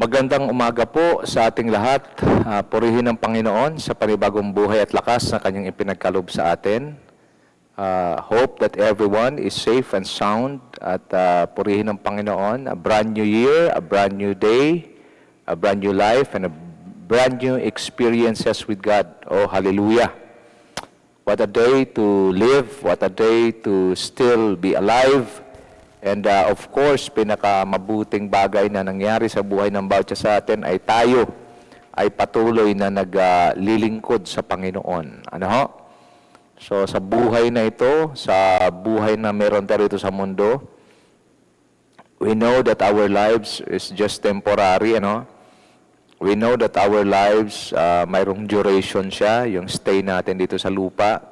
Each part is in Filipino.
Magandang umaga po sa ating lahat. Purihin ang Panginoon sa panibagong buhay at lakas na Kanyang ipinagkaloob sa atin. Hope that everyone is safe and sound at purihin ang Panginoon. A brand new year, a brand new day, a brand new life, and a brand new experiences with God. Oh, hallelujah! What a day to live, what a day to still be alive. And of course, pinakamabuting bagay na nangyari sa buhay ng bawat isa sa atin ay tayo ay patuloy na naglilingkod sa Panginoon. Ano ho? So sa buhay na ito, sa buhay na meron tayo ito sa mundo, we know that our lives is just temporary, ano? We know that our lives, mayroong duration siya, yung stay natin dito sa lupa.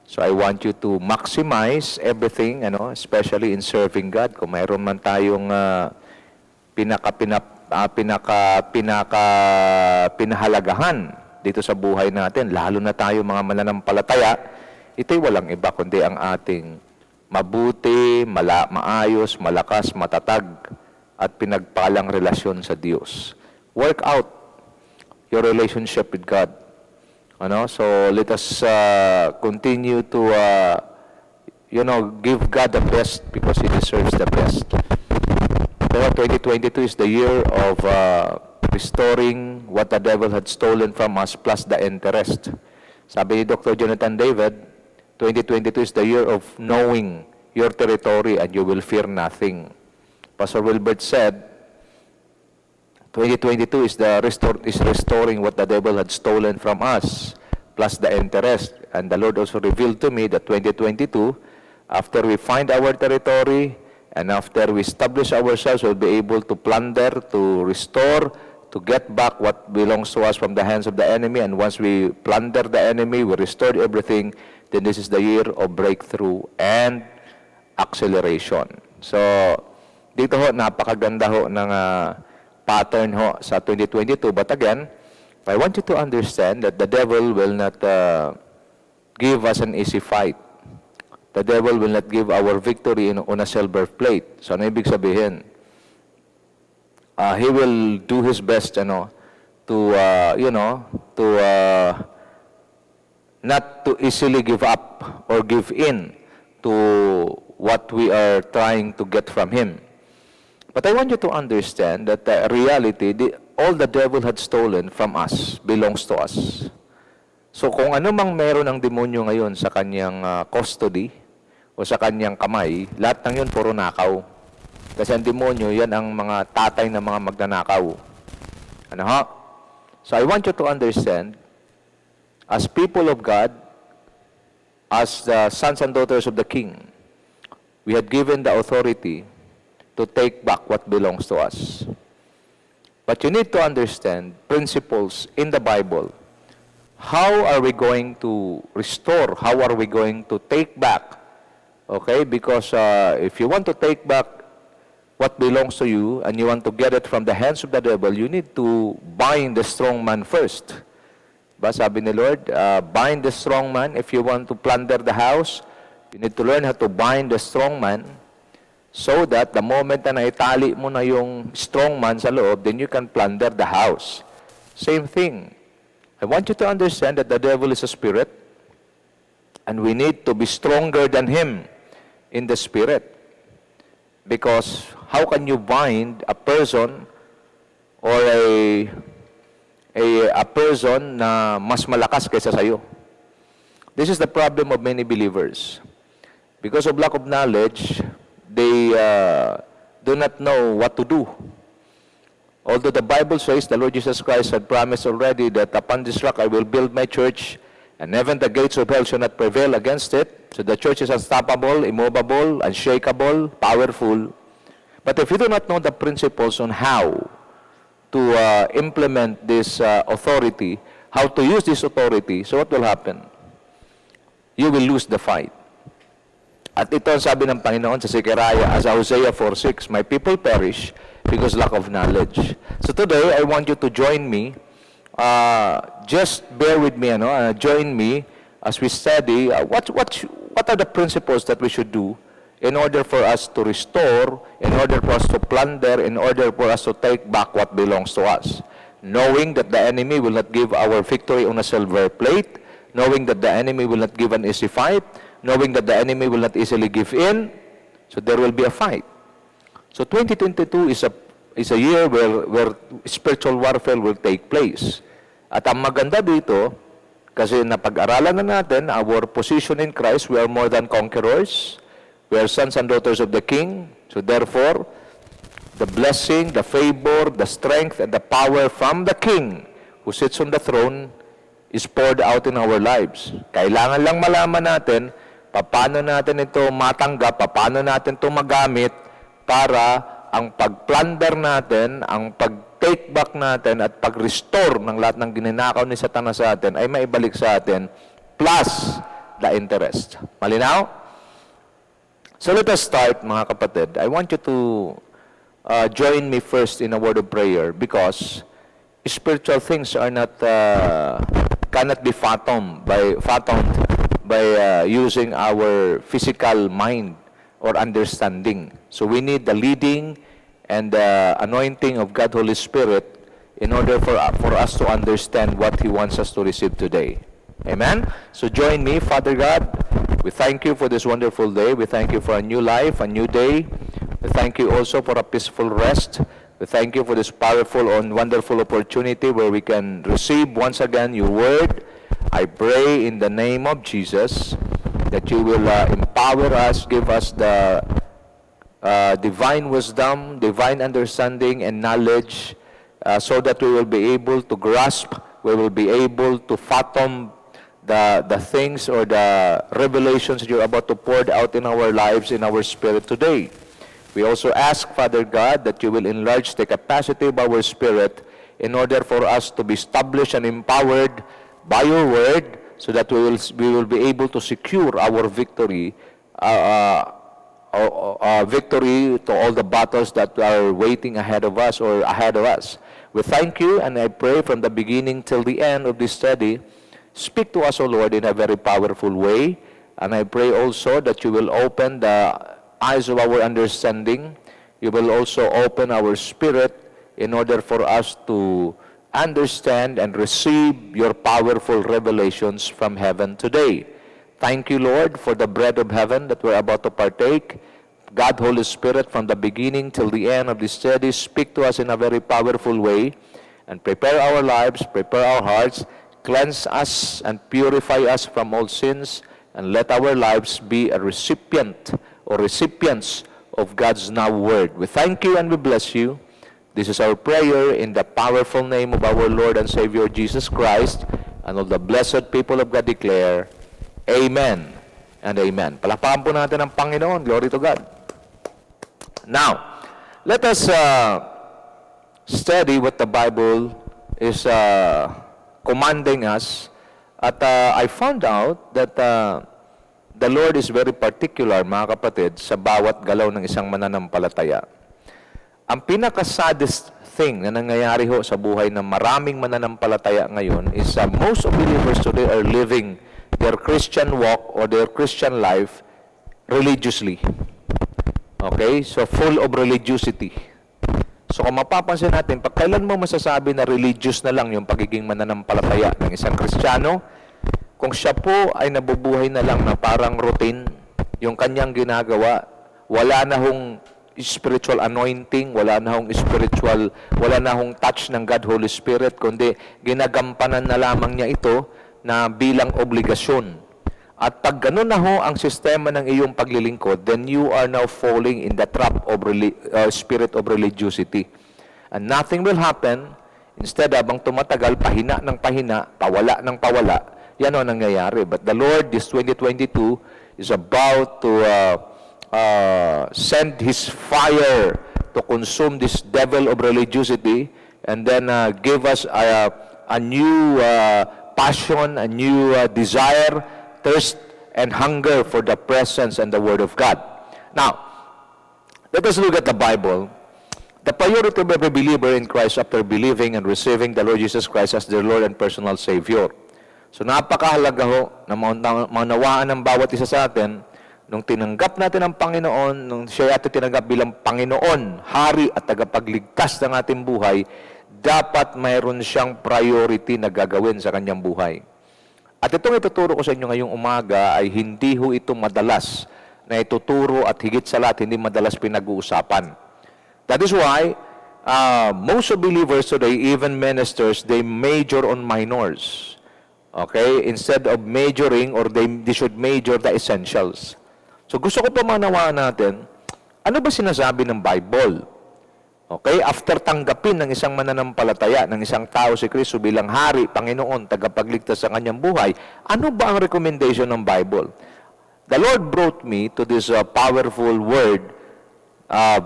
So I want you to maximize everything, especially in serving God. Kung mayroon man tayong pinahalagahan dito sa buhay natin, lalo na tayo mga mananampalataya, ito'y walang iba kundi ang ating mabuti, maayos, malakas, matatag at pinagpalang relasyon sa Diyos. Work out your relationship with God. So let us continue to, give God the best because He deserves the best. Pero 2022 is the year of restoring what the devil had stolen from us plus the interest. Sabi ni Dr. Jonathan David, 2022 is the year of knowing your territory and you will fear nothing. Pastor Wilbert said, 2022 is restoring what the devil had stolen from us, plus the interest. And the Lord also revealed to me that 2022, after we find our territory, and after we establish ourselves, we'll be able to plunder, to restore, to get back what belongs to us from the hands of the enemy. And once we plunder the enemy, we restored everything, then this is the year of breakthrough and acceleration. So, dito ho, napakaganda ho ng pattern ho sa 2022. But again, I want you to understand that the devil will not give us an easy fight. The devil will not give our victory on a silver plate. So ano ibig sabihin? He will do his best, not to easily give up or give in to what we are trying to get from him. But I want you to understand that the reality, all the devil had stolen from us belongs to us. So kung ano mang meron ng demonyo ngayon sa kanyang custody o sa kanyang kamay, lahat ng yun puro nakaw. Kasi ang demonyo, yan ang mga tatay ng mga magnanakaw. Ano ha? So I want you to understand, as people of God, as the sons and daughters of the King, we had given the authority to take back what belongs to us. But you need to understand principles in the Bible. How are we going to restore? How are we going to take back? Okay? Because if you want to take back what belongs to you and you want to get it from the hands of the devil, you need to bind the strong man first. Sabi ni Lord, bind the strong man. If you want to plunder the house, you need to learn how to bind the strong man, so that the moment na naitali mo na yung strong man sa loob, then you can plunder the house. Same thing. I want you to understand that the devil is a spirit, and we need to be stronger than him in the spirit. Because how can you bind a person or a person na mas malakas kaysa sa'yo? This is the problem of many believers. Because of lack of knowledge, they do not know what to do. Although the Bible says the Lord Jesus Christ had promised already that upon this rock I will build my church, and even the gates of hell shall not prevail against it. So the church is unstoppable, immovable, unshakable, powerful. But if you do not know the principles on how to implement this authority, how to use this authority, so what will happen? You will lose the fight. At ito ang sabi ng Panginoon sa Zechariah, as Hosea 4:6, my people perish because lack of knowledge. So today, I want you to join me. Just bear with me, join me as we study what are the principles that we should do in order for us to restore, in order for us to plunder, in order for us to take back what belongs to us. Knowing that the enemy will not give our victory on a silver plate, knowing that the enemy will not give an easy fight, knowing that the enemy will not easily give in, so there will be a fight. So 2022 is a year where spiritual warfare will take place. At ang maganda dito, kasi napag-aralan na natin our position in Christ, we are more than conquerors. We are sons and daughters of the King. So therefore, the blessing, the favor, the strength, and the power from the King who sits on the throne is poured out in our lives. Kailangan lang malaman natin paano natin ito matanggap, paano natin ito magamit para ang pag-plunder natin, ang pag-take back natin at pag-restore ng lahat ng gininakaw ni Satanas sa atin ay maibalik sa atin plus the interest. Malinaw? So let us start, mga kapatid. I want you to join me first in a word of prayer because spiritual things are not cannot be fathomed by using our physical mind or understanding. So we need the leading and the anointing of God Holy Spirit in order for us to understand what He wants us to receive today. Amen? So join me, Father God. We thank you for this wonderful day. We thank you for a new life, a new day. We thank you also for a peaceful rest. We thank you for this powerful and wonderful opportunity where we can receive once again your word. I pray in the name of Jesus that you will empower us, give us the divine wisdom, divine understanding, and knowledge so that we will be able to grasp, we will be able to fathom the things or the revelations that you're about to pour out in our lives, in our spirit today. We also ask, Father God, that you will enlarge the capacity of our spirit in order for us to be established and empowered by your word, so that we will be able to secure our victory, victory to all the battles that are waiting ahead of us or ahead of us. We thank you, and I pray from the beginning till the end of this study, speak to us, O Lord, in a very powerful way. And I pray also that you will open the eyes of our understanding. You will also open our spirit in order for us to understand and receive your powerful revelations from heaven today. Thank you, Lord, for the bread of heaven that we're about to partake. God, Holy Spirit, from the beginning till the end of this study, speak to us in a very powerful way and prepare our lives, prepare our hearts, cleanse us and purify us from all sins, and let our lives be a recipient or recipients of God's now word. We thank you and we bless you. This is our prayer in the powerful name of our Lord and Savior Jesus Christ, and all the blessed people of God declare, Amen and Amen. Palakpakan po natin ang Panginoon. Glory to God. Now, let us study what the Bible is commanding us. At I found out that the Lord is very particular, mga kapatid, sa bawat galaw ng isang mananampalataya. Ang pinaka-saddest thing na nangyayari ho sa buhay ng maraming mananampalataya ngayon is most of believers today are living their Christian walk or their Christian life religiously. Okay? So, full of religiosity. So, kung mapapansin natin, pag kailan mo masasabi na religious na lang yung pagiging mananampalataya ng isang Kristiyano, kung siya po ay nabubuhay na lang na parang routine, yung kanyang ginagawa, wala na hong spiritual anointing, wala na hong touch ng God Holy Spirit, kundi ginagampanan na lamang niya ito na bilang obligasyon. At pag ganun na ho ang sistema ng iyong paglilingkod, then you are now falling in the trap of spirit of religiosity. And nothing will happen. Instead, habang tumatagal, pahina ng pahina, pawala ng pawala, yan ang nangyayari. But the Lord, this 2022, is about to send His fire to consume this devil of religiosity, and then give us a new passion, a new desire, thirst, and hunger for the presence and the Word of God. Now, let us look at the Bible. The priority of every believer in Christ after believing and receiving the Lord Jesus Christ as their Lord and personal Savior. So napakahalaga ho na maunawaan ng bawat isa sa atin nung tinanggap natin ang Panginoon, nung siya atin tinanggap bilang Panginoon, Hari at tagapagligtas ng ating buhay, dapat mayroon siyang priority na gagawin sa kanyang buhay. At itong ituturo ko sa inyo ngayong umaga ay hindi ho ito madalas na ituturo at higit sa lahat hindi madalas pinag-uusapan. That is why most of believers today, even ministers, they major on minors. Okay? Instead of majoring, or they should major the essentials. So gusto ko pa manawaan natin, ano ba sinasabi ng Bible? Okay? After tanggapin ng isang mananampalataya, ng isang tao si Kristo bilang Hari, Panginoon, tagapagligtas sa kanyang buhay, ano ba ang recommendation ng Bible? The Lord brought me to this powerful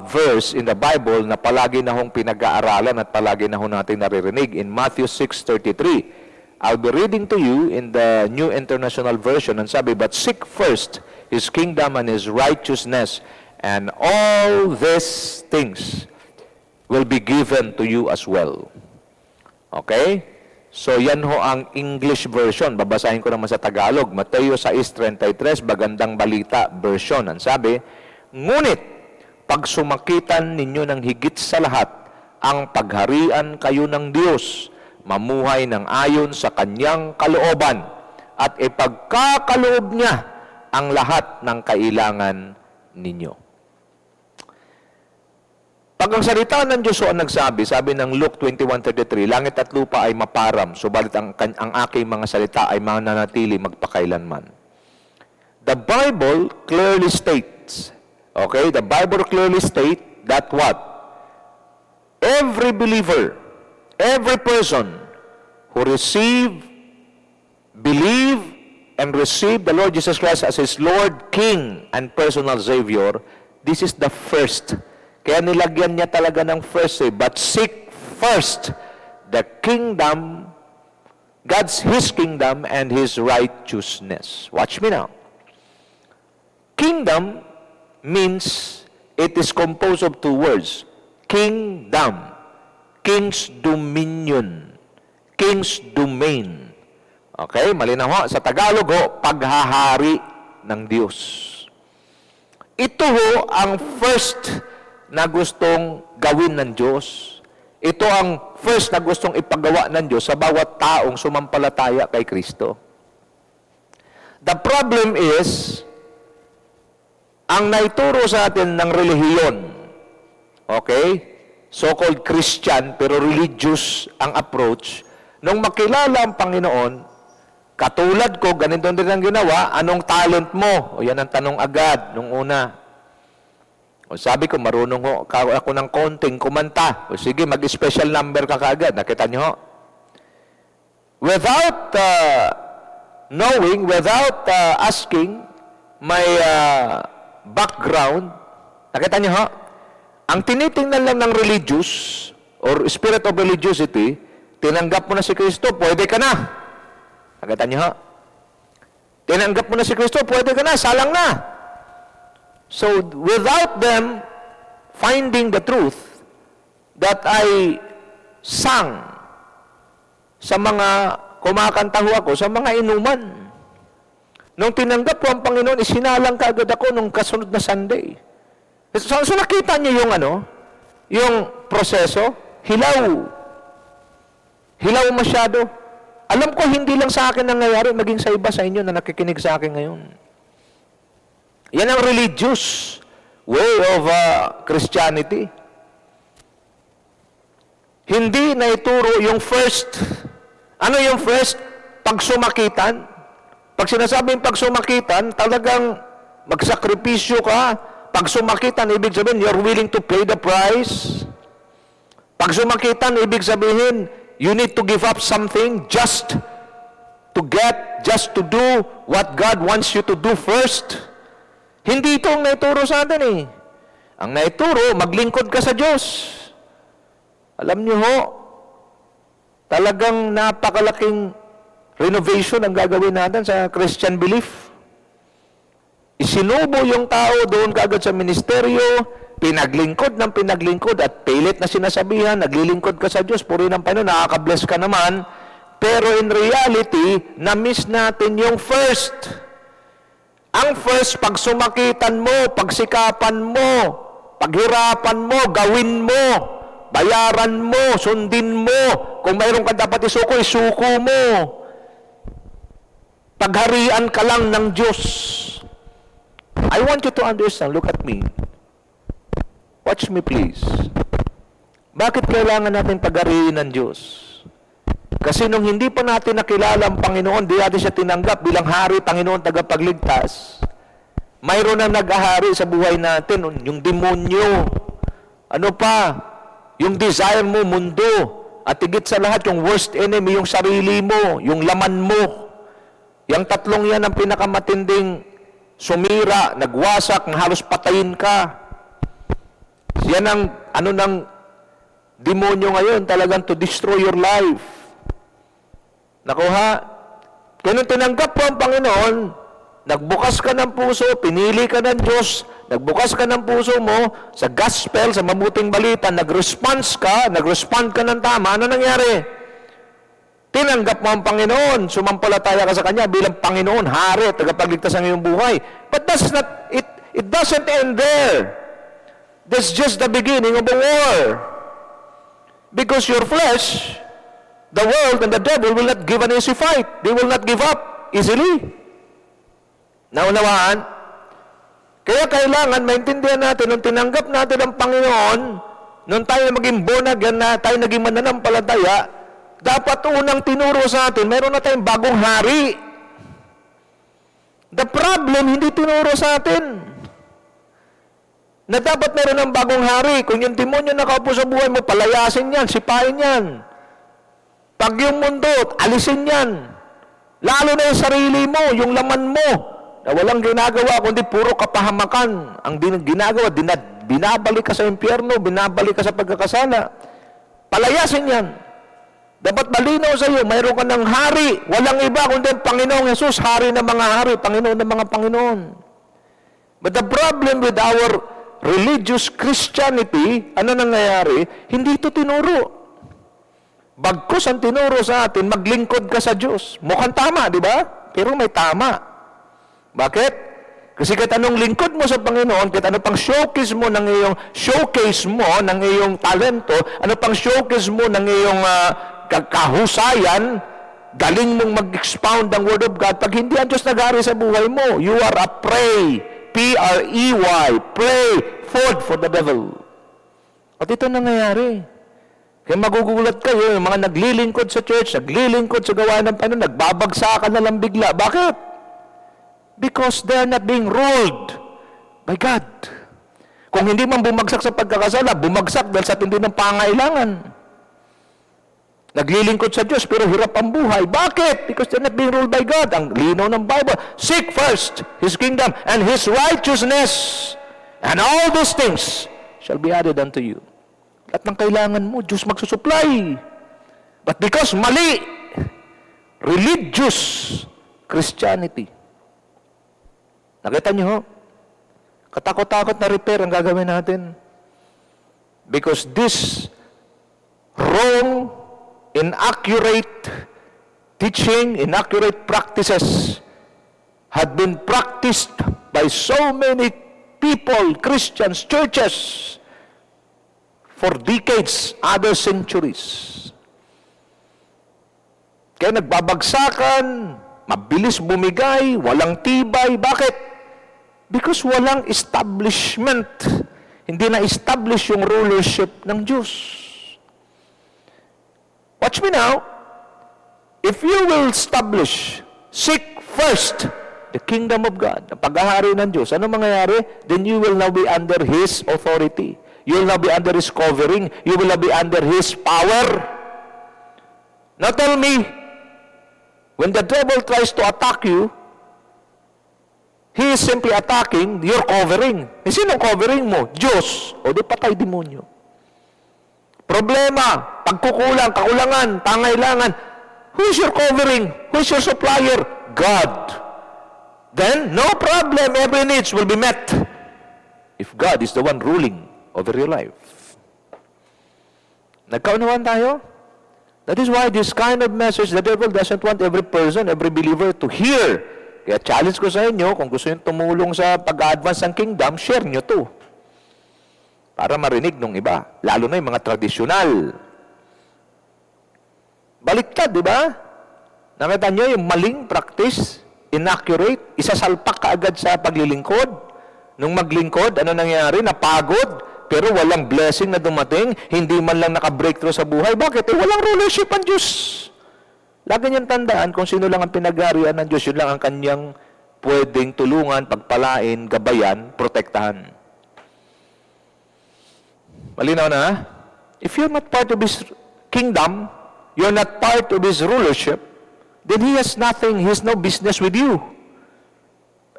verse in the Bible na palagi na hong pinag-aaralan at palagi na hong natin naririnig in Matthew 6:33. I'll be reading to you in the New International Version, and sabi, "But seek first His kingdom and His righteousness, and all these things will be given to you as well." Okay? So, yan ho ang English version. Babasahin ko naman sa Tagalog. Mateo 6:33, Bagandang Balita version. Ang sabi, "Ngunit, pag sumakitan ninyo ng higit sa lahat, ang pagharian kayo ng Diyos, mamuhay ng ayon sa kanyang kalooban, at ipagkakaloob niya ang lahat ng kailangan ninyo." Pag ang salita ng Diyos ang nagsabi, sabi ng Luke 21:33, "Langit at lupa ay maparam, subalit ang aking mga salita ay mananatili magpakailanman." The Bible clearly states, okay, the Bible clearly states that what? Every believer, every person who believe, and receive the Lord Jesus Christ as His Lord, King, and personal Savior, this is the first. Kaya nilagyan niya talaga ng first, but seek first the kingdom, His kingdom, and His righteousness. Watch me now. Kingdom means, it is composed of two words. Kingdom, king's dominion, king's domain. Okay, malinaw ho. Sa Tagalog ho, paghahari ng Diyos. Ito ho ang first na gustong gawin ng Diyos. Ito ang first na gustong ipagawa ng Diyos sa bawat taong sumampalataya kay Kristo. The problem is, ang naituro sa atin ng relihiyon, okay, so-called Christian, pero religious ang approach, nung makilala ang Panginoon, katulad ko, ganito din ang ginawa, anong talent mo? O yan ang tanong agad, nung una. O sabi ko, marunong ako ng konting kumanta. O sige, mag-special number ka kaagad. Nakita niyo ho? Without knowing, without asking my background, nakita niyo ho? Ang tinitingnan lang ng religious or spirit of religiosity, tinanggap mo na si Kristo, pwede ka na. Nakita niyo ho? Tinanggap mo na si Kristo, pwede ka na, salang na. So, without them finding the truth that I sang sa mga kumakanta ho ako, sa mga inuman. Nung tinanggap ko ang Panginoon, isinalang kaagad ako nung kasunod na Sunday. So nakita niyo yung yung proseso, hilaw masyado. Alam ko, hindi lang sa akin nangyayari, maging sa iba sa inyo na nakikinig sa akin ngayon. Yan ang religious way of Christianity. Hindi na ituro yung first. Ano yung first? Pagsumakitan. Pag sinasabing pagsumakitan, talagang magsakripisyo ka. Pagsumakitan, ibig sabihin, you're willing to pay the price. Pagsumakitan, ibig sabihin, you need to give up something just to do what God wants you to do first. Hindi ito ang naituro sa atin eh. Ang naituro, maglingkod ka sa Diyos. Alam niyo ho, talagang napakalaking renovation ang gagawin natin sa Christian belief. Isinubo yung tao doon kaagad sa ministeryo, pinaglingkod ng pinaglingkod at pilit na sinasabihan, naglilingkod ka sa Diyos, puri ng Panginoon, nakaka-bless ka naman. Pero in reality, na-miss natin yung first. Ang first, pag sumakitan mo, pagsikapan mo, paghirapan mo, gawin mo, bayaran mo, sundin mo. Kung mayroon ka dapat isuko, isuko mo. Pagharian ka lang ng Diyos. I want you to understand, look at me. Watch me please. Bakit kailangan natin paghariin ng Diyos? Kasi nung hindi pa natin nakilala ang Panginoon, di natin siya tinanggap bilang hari, Panginoon, tagapagligtas, mayroon na nag-ahari sa buhay natin, yung demonyo. Ano pa? Yung desire mo, mundo. At higit sa lahat, yung worst enemy, yung sarili mo, yung laman mo. Yung tatlong yan ang pinakamatinding sumira, nagwasak, na halos patayin ka. Yan ang, ng demonyo ngayon, talagang to destroy your life. Nakuha? Kaya nung tinanggap mo ang Panginoon, nagbukas ka ng puso, pinili ka ng Diyos, nagbukas ka ng puso mo sa gospel, sa mabuting balita, nag-respond ka ng tama, ano nangyari? Tinanggap mo ang Panginoon, sumampalataya ka sa Kanya bilang Panginoon, Hari, tagapagligtas ng iyong buhay. But it doesn't end there. That's just the beginning of the war. Because your flesh, the world and the devil will not give an easy fight. They will not give up easily. Naunawaan? Kaya kailangan maintindihan natin, nung tinanggap natin ang Panginoon, nung tayo maging born again na, tayo naging mananampalataya, dapat unang tinuro sa atin, meron na tayong bagong hari. The problem, hindi tinuro sa atin. Na dapat meron ng bagong hari. Kung yung demonyo nakaupo sa buhay mo, palayasin yan, sipain yan. Pag yung mundo, alisin yan. Lalo na yung sarili mo, yung laman mo, na walang ginagawa, kundi puro kapahamakan. Ang ginagawa, binabalik ka sa impyerno, binabalik ka sa pagkakasala. Palayasin yan. Dapat malinaw sa iyo, mayroon ka ng hari. Walang iba kundi ang Panginoong Jesus, hari ng mga hari, Panginoon ng mga Panginoon. But the problem with our religious Christianity, ano nangyayari? Hindi ito tinuro. Bagkus ang tinuro sa atin, maglingkod ka sa Diyos. Mukhang tama, di ba? Pero may tama. Bakit? Kasi kahit anong lingkod mo sa Panginoon, kahit ano pang showcase mo ng iyong talento, ano pang showcase mo ng iyong kahusayan, galing mong mag-expound ang Word of God, pag hindi ang Diyos nag-ari sa buhay mo, you are a prey, P-R-E-Y, prey, food for the devil. At ito nangyayari. Kaya magugulat kayo, yung mga naglilingkod sa church, naglilingkod sa gawain ng Panginoon, nagbabagsakan na lang bigla. Bakit? Because they're not being ruled by God. Kung hindi man bumagsak sa pagkakasala, bumagsak dahil sa tindi ng pangailangan. Naglilingkod sa Diyos, pero hirap ang buhay. Bakit? Because they're not being ruled by God. Ang linaw ng Bible, seek first His kingdom and His righteousness, and all those things shall be added unto you. Lahat ng kailangan mo, Diyos magsusupply. But because mali, religious Christianity. Nakita niyo ho? Katakot-takot na repair ang gagawin natin. Because this wrong, inaccurate teaching, inaccurate practices had been practiced by so many people, Christians, churches, for decades, other centuries. Kaya nagbabagsakan, mabilis bumigay, walang tibay. Bakit? Because walang establishment. Hindi na-establish yung rulership ng Diyos. Watch me now. If you will establish, seek first the kingdom of God, ang paghahari ng Diyos, ano mangyayari? Then you will now be under His authority. You will now be under His covering. You will now be under His power. Now tell me, when the devil tries to attack you, he is simply attacking your covering. E sino covering mo? Diyos. O di patay demonyo. Problema, pagkukulang, kakulangan, pangailangan. Who's your covering? Who's your supplier? God. Then, no problem, every needs will be met. If God is the one ruling over your life. Nagkaunawaan tayo? That is why this kind of message, the devil doesn't want every person, every believer to hear Kaya challenge ko sa inyo, kung gusto nyo tumulong sa pag-advance ng kingdom, share nyo to. Para marinig ng iba. Lalo na yung mga tradisyonal. Baliktad, di ba? Nakita nyo yung maling practice, inaccurate, isasalpak ka agad sa paglilingkod. Nung maglingkod, ano nangyari? Napagod, pero walang blessing na dumating, hindi man lang naka-breakthrough sa buhay. Bakit? Walang rulership ang Diyos. Lagi niyang tandaan kung sino lang ang pinag-arian ng Diyos, yun lang ang kanyang pwedeng tulungan, pagpalain, gabayan, protektahan. Malinaw na? If you're not part of His kingdom, you're not part of His rulership, then He has nothing, He has no business with you.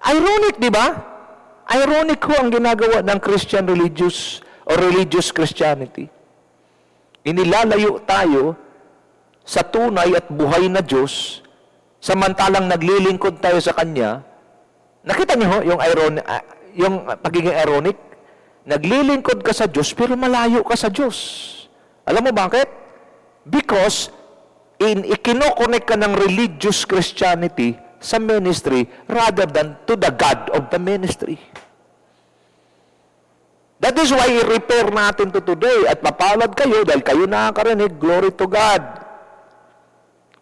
Ironic, di ba? Ironic ho ang ginagawa ng Christian religious or religious Christianity. Inilalayo tayo sa tunay at buhay na Diyos, samantalang naglilingkod tayo sa Kanya. Nakita niyo ho yung pagiging ironic? Naglilingkod ka sa Diyos, pero malayo ka sa Diyos. Alam mo bakit? Because ikinokonek ka ng religious Christianity sa ministry rather than to the God of the ministry. That is why i-repair natin to today at papalad kayo dahil kayo nakakarinig, glory to God.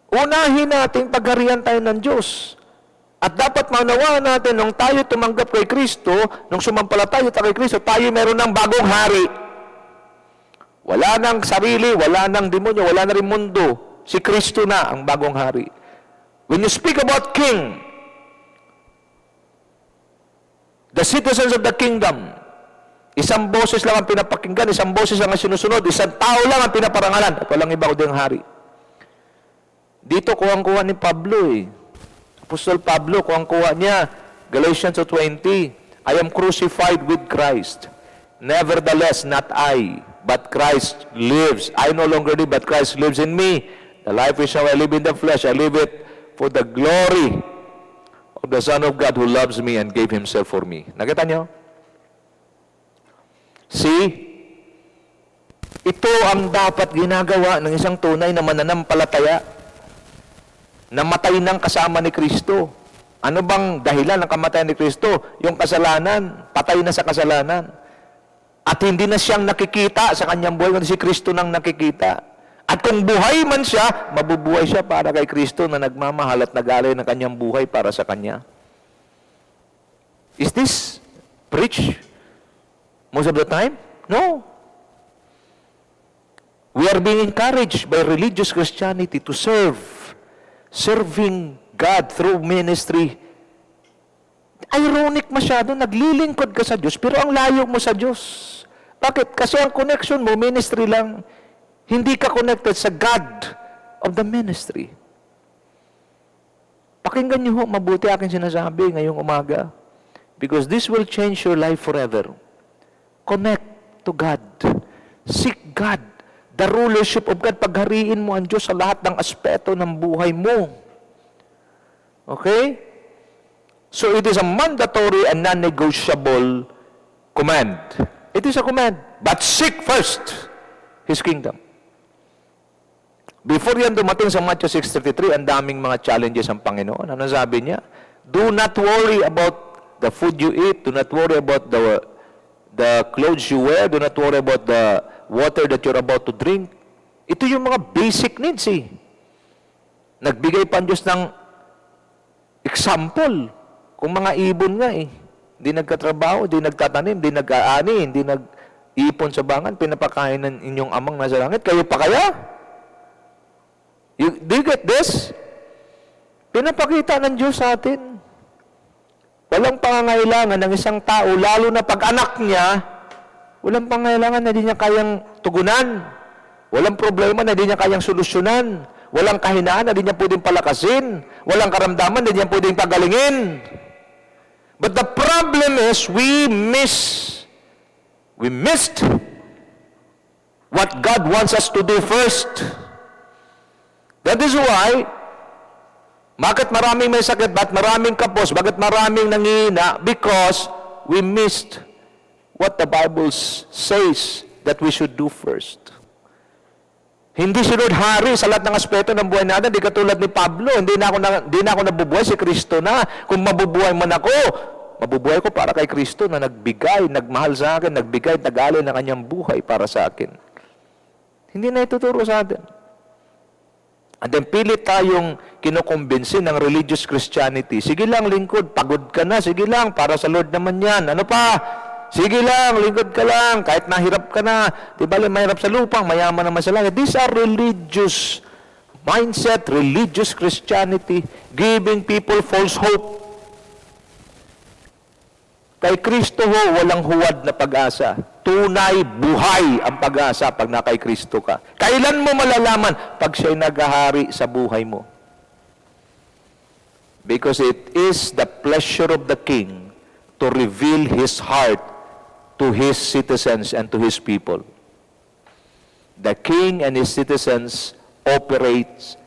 Unahin natin pagharian tayo ng Diyos. At dapat maunawaan natin, nung tayo tumanggap kay Kristo, nung sumampalataya tayo kay Kristo, tayo meron ng bagong hari. Wala nang sarili, wala nang demonyo, wala na rin mundo. Si Kristo na ang bagong hari. When you speak about king, the citizens of the kingdom, isang boses lang ang pinapakinggan, isang boses lang ang sinusunod, isang tao lang ang pinaparangalan, at walang iba kundi ang hari. Dito kuwang-kuha ni Pablo eh. Apostol Pablo, kuwang-kuha niya, Galatians 2:20, I am crucified with Christ. Nevertheless, not I, but Christ lives. I no longer live, but Christ lives in me. The life which now I live in the flesh, I live it for the glory of the Son of God who loves me and gave Himself for me. Nakita niyo? See? Ito ang dapat ginagawa ng isang tunay na mananampalataya. Namatay ng kasama ni Kristo. Ano bang dahilan ng kamatayan ni Kristo? Yung kasalanan. Patay na sa kasalanan. At hindi na siyang nakikita sa kanyang buhay, kundi si Kristo nang nakikita. At kung buhay man siya, mabubuhay siya para kay Kristo na nagmamahal at nag-alay ng kanyang buhay para sa Kanya. Is this preached most of the time? No. We are being encouraged by religious Christianity to serve. Serving God through ministry. Ironic masyado, naglilingkod ka sa Diyos, pero ang layo mo sa Diyos. Bakit? Kasi ang connection mo, ministry lang. Hindi ka connected sa God of the ministry. Pakinggan niyo ho, mabuti aking sinasabi ngayong umaga. Because this will change your life forever. Connect to God. Seek God. The rulership of God, paghariin mo ang Diyos sa lahat ng aspeto ng buhay mo. Okay? So it is a mandatory and non-negotiable command. It is a command. But seek first His kingdom. Before yan dumating sa Matthew 6:33, ang daming mga challenges ang Panginoon. Ano sabi niya? Do not worry about the food you eat. Do not worry about the clothes you wear. Do not worry about the water that you're about to drink. Ito yung mga basic needs eh. Nagbigay pa ang Diyos ng example. Kung mga ibon nga eh. Hindi nagkatrabaho, hindi nagtatanim, hindi nag-aani, hindi nag-iipon sa bangan, pinapakain ng inyong amang nasa langit. Kayo pa kaya? Do you get this? Pinapakita ng Diyos sa atin. Walang pangangailangan ng isang tao, lalo na pag anak niya, walang pangangailangan na hindi niya kayang tugunan. Walang problema na hindi niya kayang solusyonan. Walang kahinaan na hindi niya pwedeng palakasin. Walang karamdaman na hindi niya pwedeng pagalingin. But the problem is, we missed what God wants us to do first. That is why, bakit maraming may sakit, bakit maraming kapos, bakit maraming nangihina? Because we missed what the Bible says that we should do first. Hindi si Lord hari sa lahat ng aspeto ng buhay natin. Di katulad ni Pablo. Hindi na ako nabubuhay, si Kristo na. Kung mabubuhay man ako, mabubuhay ko para kay Kristo na nagbigay, nagmahal sa akin, nagbigay, nag-alay ng kanyang buhay para sa akin. Hindi na ituturo sa atin. And then pilit tayong kinukumbinsin ng religious Christianity. Sige lang, lingkod, pagod ka na. Sige lang, para sa Lord naman yan. Ano pa? Sige lang, lingkod ka lang. Kahit nahirap ka na. Di ba, mahirap sa lupang, mayaman naman sa langit. These are religious mindset, religious Christianity, giving people false hope. Kay Kristo ho, walang huwad na pag-asa. Tunay, buhay ang pag-asa pag na kay Kristo ka. Kailan mo malalaman? Pag siya'y naghahari sa buhay mo. Because it is the pleasure of the King to reveal His heart to His citizens and to His people. The King and His citizens operates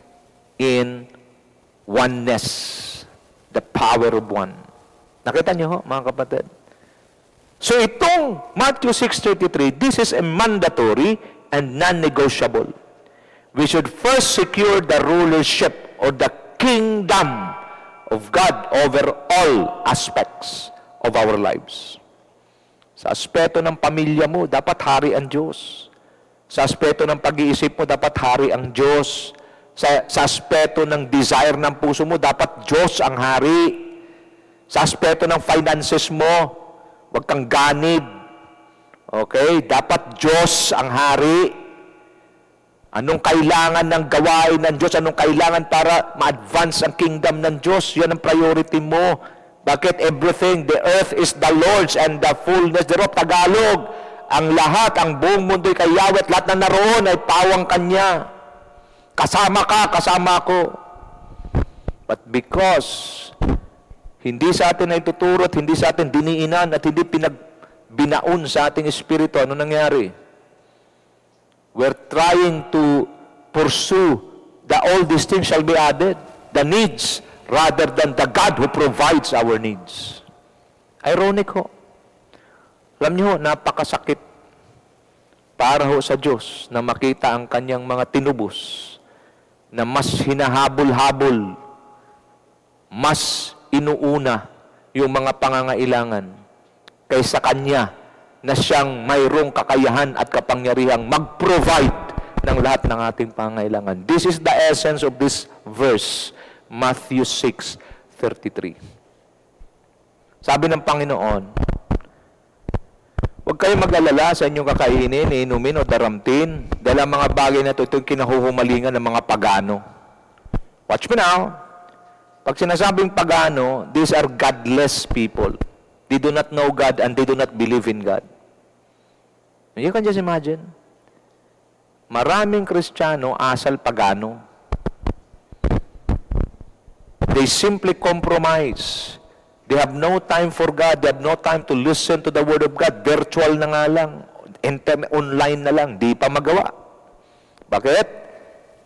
in oneness, the power of one. Nakita niyo ho, mga kapatid? So itong Matthew 6:33, this is a mandatory and non-negotiable. We should first secure the rulership or the kingdom of God over all aspects of our lives. Sa aspeto ng pamilya mo, dapat hari ang Diyos. Sa aspeto ng pag-iisip mo, dapat hari ang Diyos. Sa aspeto ng desire ng puso mo, dapat Diyos ang hari. Sa aspeto ng finances mo, huwag kang ganid. Okay? Dapat Diyos ang hari. Anong kailangan ng gawain ng Diyos? Anong kailangan para ma-advance ang kingdom ng Diyos? Yan ang priority mo. Bakit everything, the earth is the Lord's and the fullness thereof. Tagalog, ang lahat, ang buong mundo'y kay Yahweh, at lahat na naroon ay pawang Kanya. Kasama ka, kasama ko. But because hindi sa atin ay tuturo at hindi sa atin diniinan at hindi binaon sa ating espiritu, ano nangyari? We're trying to pursue the all these things shall be added, the needs, rather than the God who provides our needs. Ironic ho. Alam niyo ho, napakasakit para ho sa Diyos na makita ang kanyang mga tinubos na mas hinahabol-habol, mas inuuna yung mga pangangailangan kaysa Kanya na siyang mayroong kakayahan at kapangyarihang mag-provide ng lahat ng ating pangangailangan. This is the essence of this verse, Matthew 6:33. Sabi ng Panginoon, huwag kayong mag-alala sa inyong kakainin, inumin o daramtin dahil ang mga bagay na ito yung kinahuhumalingan ng mga pagano. Watch me now. Pag sinasabing pagano, these are godless people. They do not know God and they do not believe in God. You can just imagine. Maraming Kristiyano asal pagano. They simply compromise. They have no time for God. They have no time to listen to the Word of God. Virtual na nga lang. Online na lang. Di pa magawa. Bakit?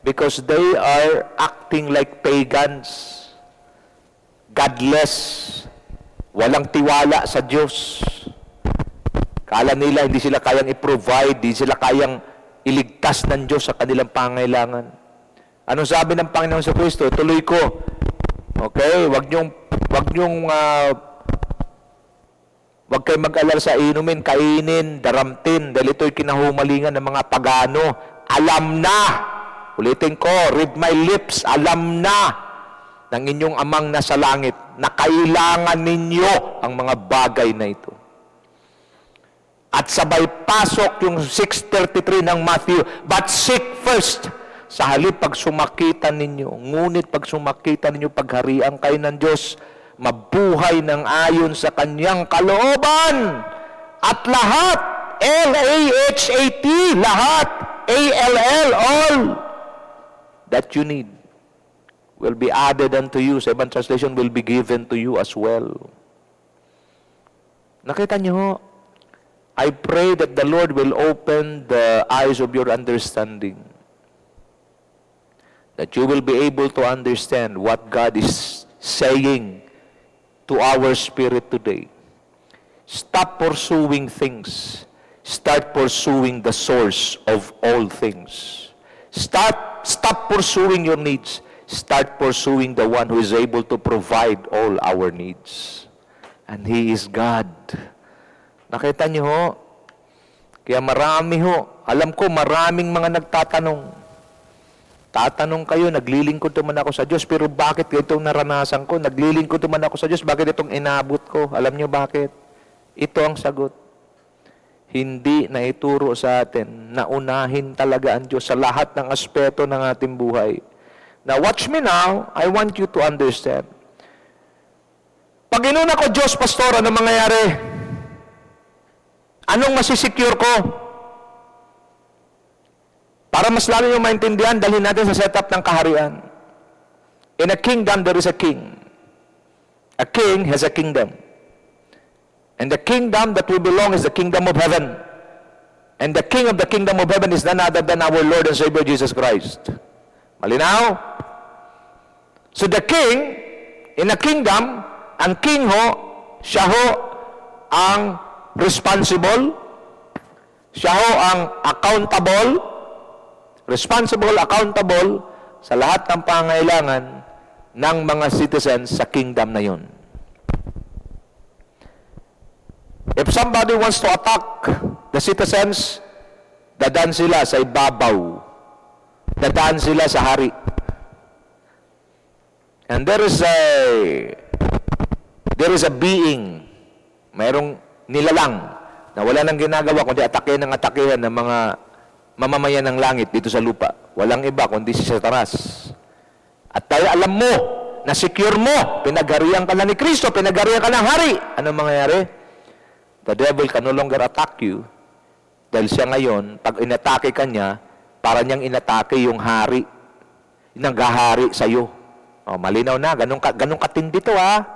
Because they are acting like pagans. Godless, walang tiwala sa Diyos. Kala nila hindi sila kayang i-provide, hindi sila kayang iligtas ng Diyos sa kanilang pangailangan. Anong sabi ng Panginoon sa Kristo? Tuloy ko. Okay, wag kayong mag-alala sa inumin, kainin, daramtin, dahil ito'y kinahumalingan ng mga pagano. Alam na, ulitin ko, read my lips, alam na ng inyong amang nasa langit na kailangan ninyo ang mga bagay na ito. At sabay pasok yung 6:33 ng Matthew, but seek first, sa halip pag sumakitan ninyo, ngunit pag sumakitan ninyo, pagharian kayo ng Diyos, mabuhay ng ayon sa Kanyang kalooban, at lahat, L-A-H-A-T, lahat, A-L-L, all, that you need, will be added unto you. Sa ibang translation, will be given to you as well. Nakita niyo ho? I pray that the Lord will open the eyes of your understanding. That you will be able to understand what God is saying to our spirit today. Stop pursuing things. Start pursuing the source of all things. Stop pursuing your needs. Start pursuing the one who is able to provide all our needs. And He is God. Nakita niyo ho? Kaya marami ho. Alam ko, maraming mga nagtatanong. Tatanong kayo, naglilingkod naman ako sa Diyos, pero bakit itong naranasan ko? Naglilingkod naman ako sa Diyos, bakit itong inabot ko? Alam niyo bakit? Ito ang sagot. Hindi na ituro sa atin na unahin talaga ang Diyos sa lahat ng aspeto ng ating buhay. Now, watch me now. I want you to understand. Pag inuna ko, Diyos, Pastor, ano mangyayari? Anong masisecure ko? Para mas lalo yung maintindihan, dalhin natin sa setup ng kaharian. In a kingdom, there is a king. A king has a kingdom. And the kingdom that we belong is the kingdom of heaven. And the king of the kingdom of heaven is none other than our Lord and Savior Jesus Christ. Malinaw? So the king, in a kingdom, ang king ho, siya ho ang responsible, siya ho ang responsible, accountable sa lahat ng pangailangan ng mga citizens sa kingdom na yun. If somebody wants to attack the citizens, dadaan sila sa ibabaw. Dadaan sila sa hari. And there is a being, mayroong nilalang na wala nang ginagawa kundi atakihan ng mga mamamayan ng langit dito sa lupa. Walang iba kundi si Satanas. At tayo alam mo, na secure mo, pinagharian ka na ni Kristo, pinagharian ka ng hari. Ano mangyayari? The devil can no longer attack you dahil siya ngayon, pag inatake ka niya, para niyang inatake yung hari, naghahari sa'yo. Oh, malinaw na, ganun katindi to ha.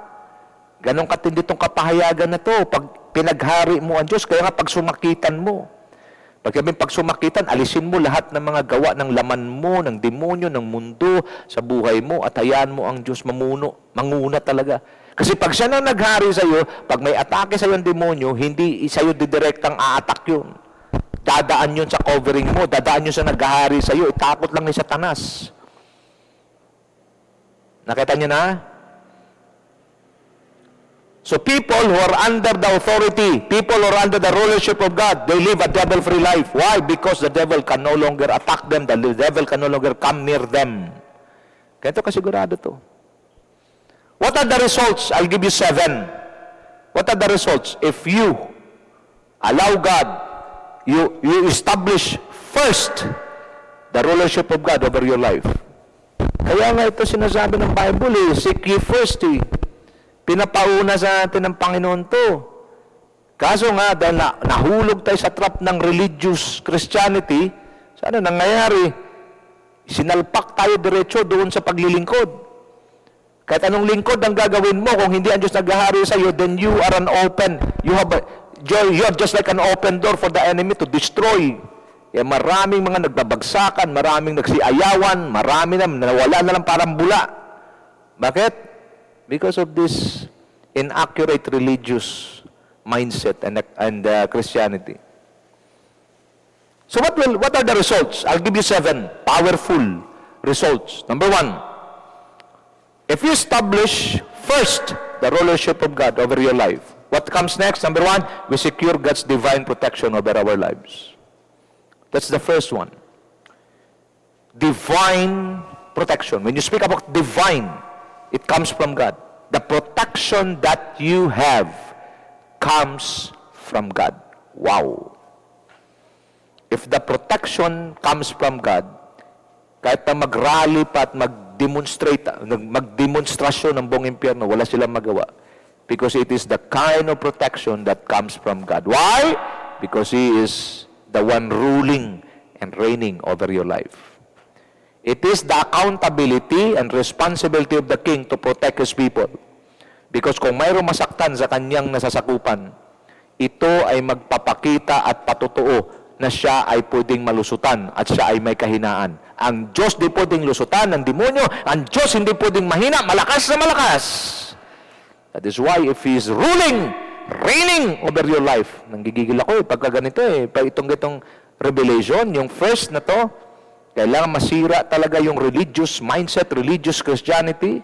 Ganun katindi tong kapahayagan na to. Pag pinaghari mo ang Diyos, kaya nga pag sumakitan mo. Pag sumakitan, alisin mo lahat ng mga gawa ng laman mo, ng demonyo, ng mundo sa buhay mo, at hayaan mo ang Diyos manguna talaga. Kasi pag siya nang naghari sa iyo, pag may atake sa iyo ng demonyo, hindi sa iyo didirektang a-attack yun. Dadaan yun sa covering mo, dadaan yun sa naghari sa iyo, itakot lang ni Satanas. Nakita niyo na? So people who are under the authority, people who are under the rulership of God, they live a devil-free life. Why? Because the devil can no longer attack them, the devil can no longer come near them. Kaya ito kasigurado to. What are the results? I'll give you 7. What are the results? If you allow God, you establish first the rulership of God over your life. Kaya nga ito sinasabi ng Bible seek ye first Pinapauna sa atin ng Panginoon to. Kaso nga, dahil nahulog tayo sa trap ng religious Christianity, sana nangyayari, sinalpak tayo diretso doon sa paglilingkod. Kahit anong lingkod ang gagawin mo, kung hindi ang Diyos naghahari sa iyo, then you are you're just like an open door for the enemy to destroy. Kaya maraming mga nagbabagsakan, maraming nagsiayawan, marami na nawala na lang parang bula. Bakit? Because of this inaccurate religious mindset and Christianity. So what are the results? I'll give you 7 powerful results. Number 1, if you establish first the rulership of God over your life, what comes next? Number 1, we secure God's divine protection over our lives. That's the first one. Divine protection. When you speak about divine, it comes from God. The protection that you have comes from God. Wow. If the protection comes from God, kahit na mag-rally pa at magdemonstrasyon ng buong impyerno, wala silang magawa. Because it is the kind of protection that comes from God. Why? Because He is the one ruling and reigning over your life. It is the accountability and responsibility of the king to protect his people. Because kung mayroong masaktan sa kanyang nasasakupan, ito ay magpapakita at patutuo na siya ay pwedeng malusutan at siya ay may kahinaan. Ang Diyos di pwedeng lusutan ng demonyo, ang Diyos hindi pwedeng mahina, malakas na malakas. That is why if He is ruling, reigning over your life, nanggigigil ako pagka ganito pag itong revelation, yung first na to, kailangan masira talaga yung religious mindset, religious Christianity.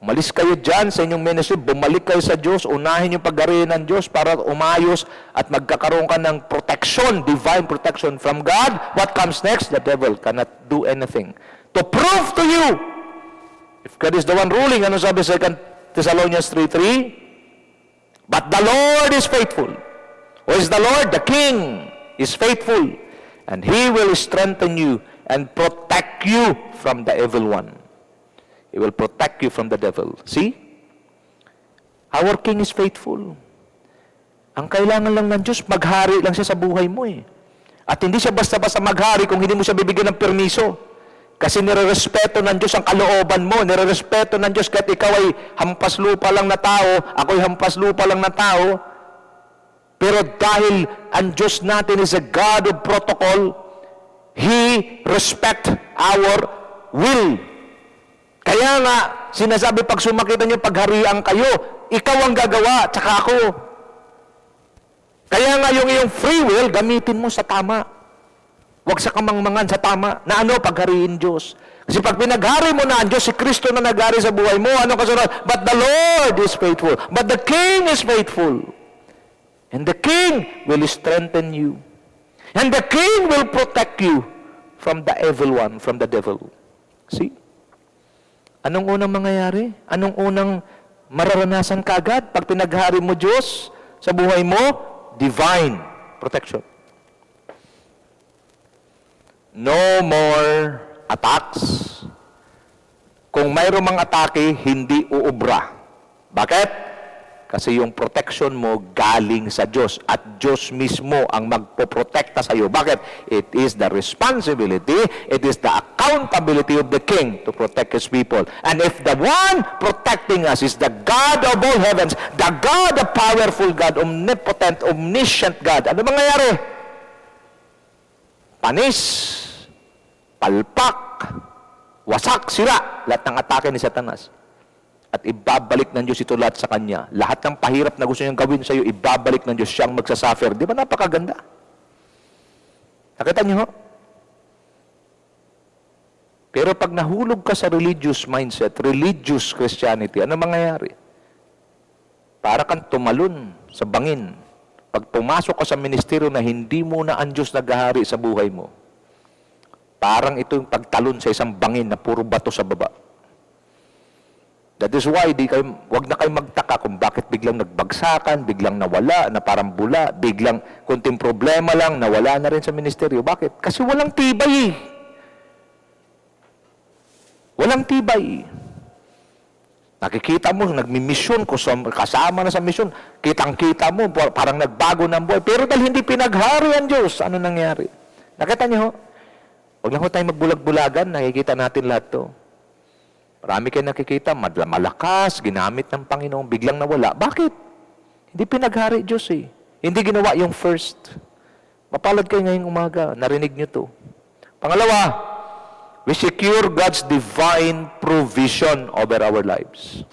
Umalis kayo dyan sa inyong ministry, bumalik kayo sa Diyos, unahin yung pagharian ng Diyos para umayos at magkakaroon ka ng protection, divine protection from God. What comes next? The devil cannot do anything. To prove to you, if God is the one ruling, ano sabi sa 2 Thessalonians 3:3? But the Lord is faithful. Who is the Lord? The King is faithful. And He will strengthen you and protect you from the evil one. He will protect you from the devil. See? Our King is faithful. Ang kailangan lang ng Diyos, maghari lang siya sa buhay mo eh. At hindi siya basta-basta maghari kung hindi mo siya bibigyan ng permiso. Kasi nirerespeto ng Diyos ang kalooban mo. Nirerespeto ng Diyos kahit ikaw ay hampas lupa lang na tao, ako ay hampas lupa lang na tao. Pero dahil ang Diyos natin is a God of protocol, He respect our will. Kaya nga, sinasabi pag sumakitan niyo, pagharian kayo, ikaw ang gagawa, tsaka ako. Kaya nga yung iyong free will, gamitin mo sa tama. Huwag sa kamangmangan sa tama. Na ano, paghariin Diyos. Kasi pag pinaghari mo na ang Diyos, si Kristo na naghari sa buhay mo, ano kasunod? But the Lord is faithful. But the King is faithful. And the King will strengthen you. And the King will protect you from the evil one, from the devil. See? Anong unang mangyayari? Anong unang mararanasan ka agad pag pinaghari mo Diyos sa buhay mo? Divine protection. No more attacks. Kung mayroong mga atake, hindi uubra. Bakit? Kasi yung protection mo galing sa Diyos at Diyos mismo ang magpoprotekta sa iyo. Bakit? It is the responsibility, it is the accountability of the King to protect His people. And if the one protecting us is the God of all heavens, the God, the powerful God, omnipotent, omniscient God, ano mangyayari? Panis, palpak, wasak, sira, lahat ng atake ni Satanas. At ibabalik ng Diyos ito lahat sa Kanya. Lahat ng pahirap na gusto niyang gawin sa iyo, ibabalik ng Diyos siyang magsasuffer. Di ba napakaganda? Nakita niyo ho? Pero pag nahulog ka sa religious mindset, religious Christianity, ano mangyayari? Para kang tumalon sa bangin. Pag pumasok ka sa ministeryo na hindi mo na ang Diyos naghahari sa buhay mo, parang ito yung pagtalon sa isang bangin na puro bato sa baba. That is why wag na kayo magtaka kung bakit biglang nagbagsakan, biglang nawala, na parang bula, biglang kunting problema lang, nawala na rin sa ministeryo. Bakit? Kasi walang tibay. Walang tibay. Nakikita mo, nagmi-mission, kasama na sa mission, kitang-kita mo, parang nagbago ng buhay. Pero dahil hindi pinaghari ang Diyos, ano nangyari? Nakita niyo ho? Huwag lang ho tayong magbulag-bulagan, nakikita natin lahat to. Marami kayo nakikita, malakas, ginamit ng Panginoon, biglang nawala. Bakit? Hindi pinaghari Diyos eh. Hindi ginawa yung first. Mapalad kayo ngayong umaga, narinig nyo to. Pangalawa, we secure God's divine provision over our lives.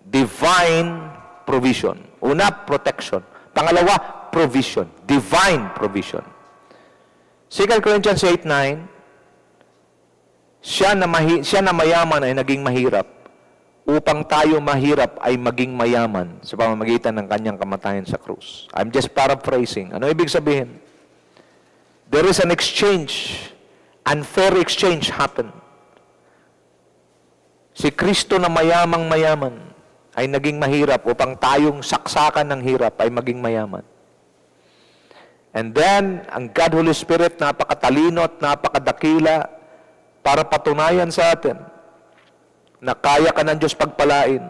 Divine provision. Una, protection. Pangalawa, provision. Divine provision. 2 Corinthians 8:9, siya na mayaman ay naging mahirap upang tayo mahirap ay maging mayaman sa pamamagitan ng kanyang kamatayan sa krus. I'm just paraphrasing. Ano ibig sabihin? There is an exchange, unfair exchange happened. Si Kristo na mayamang mayaman ay naging mahirap upang tayong saksakan ng hirap ay maging mayaman. And then, ang God Holy Spirit, napakatalino at napakadakila para patunayan sa atin na kaya ka ng Diyos pagpalain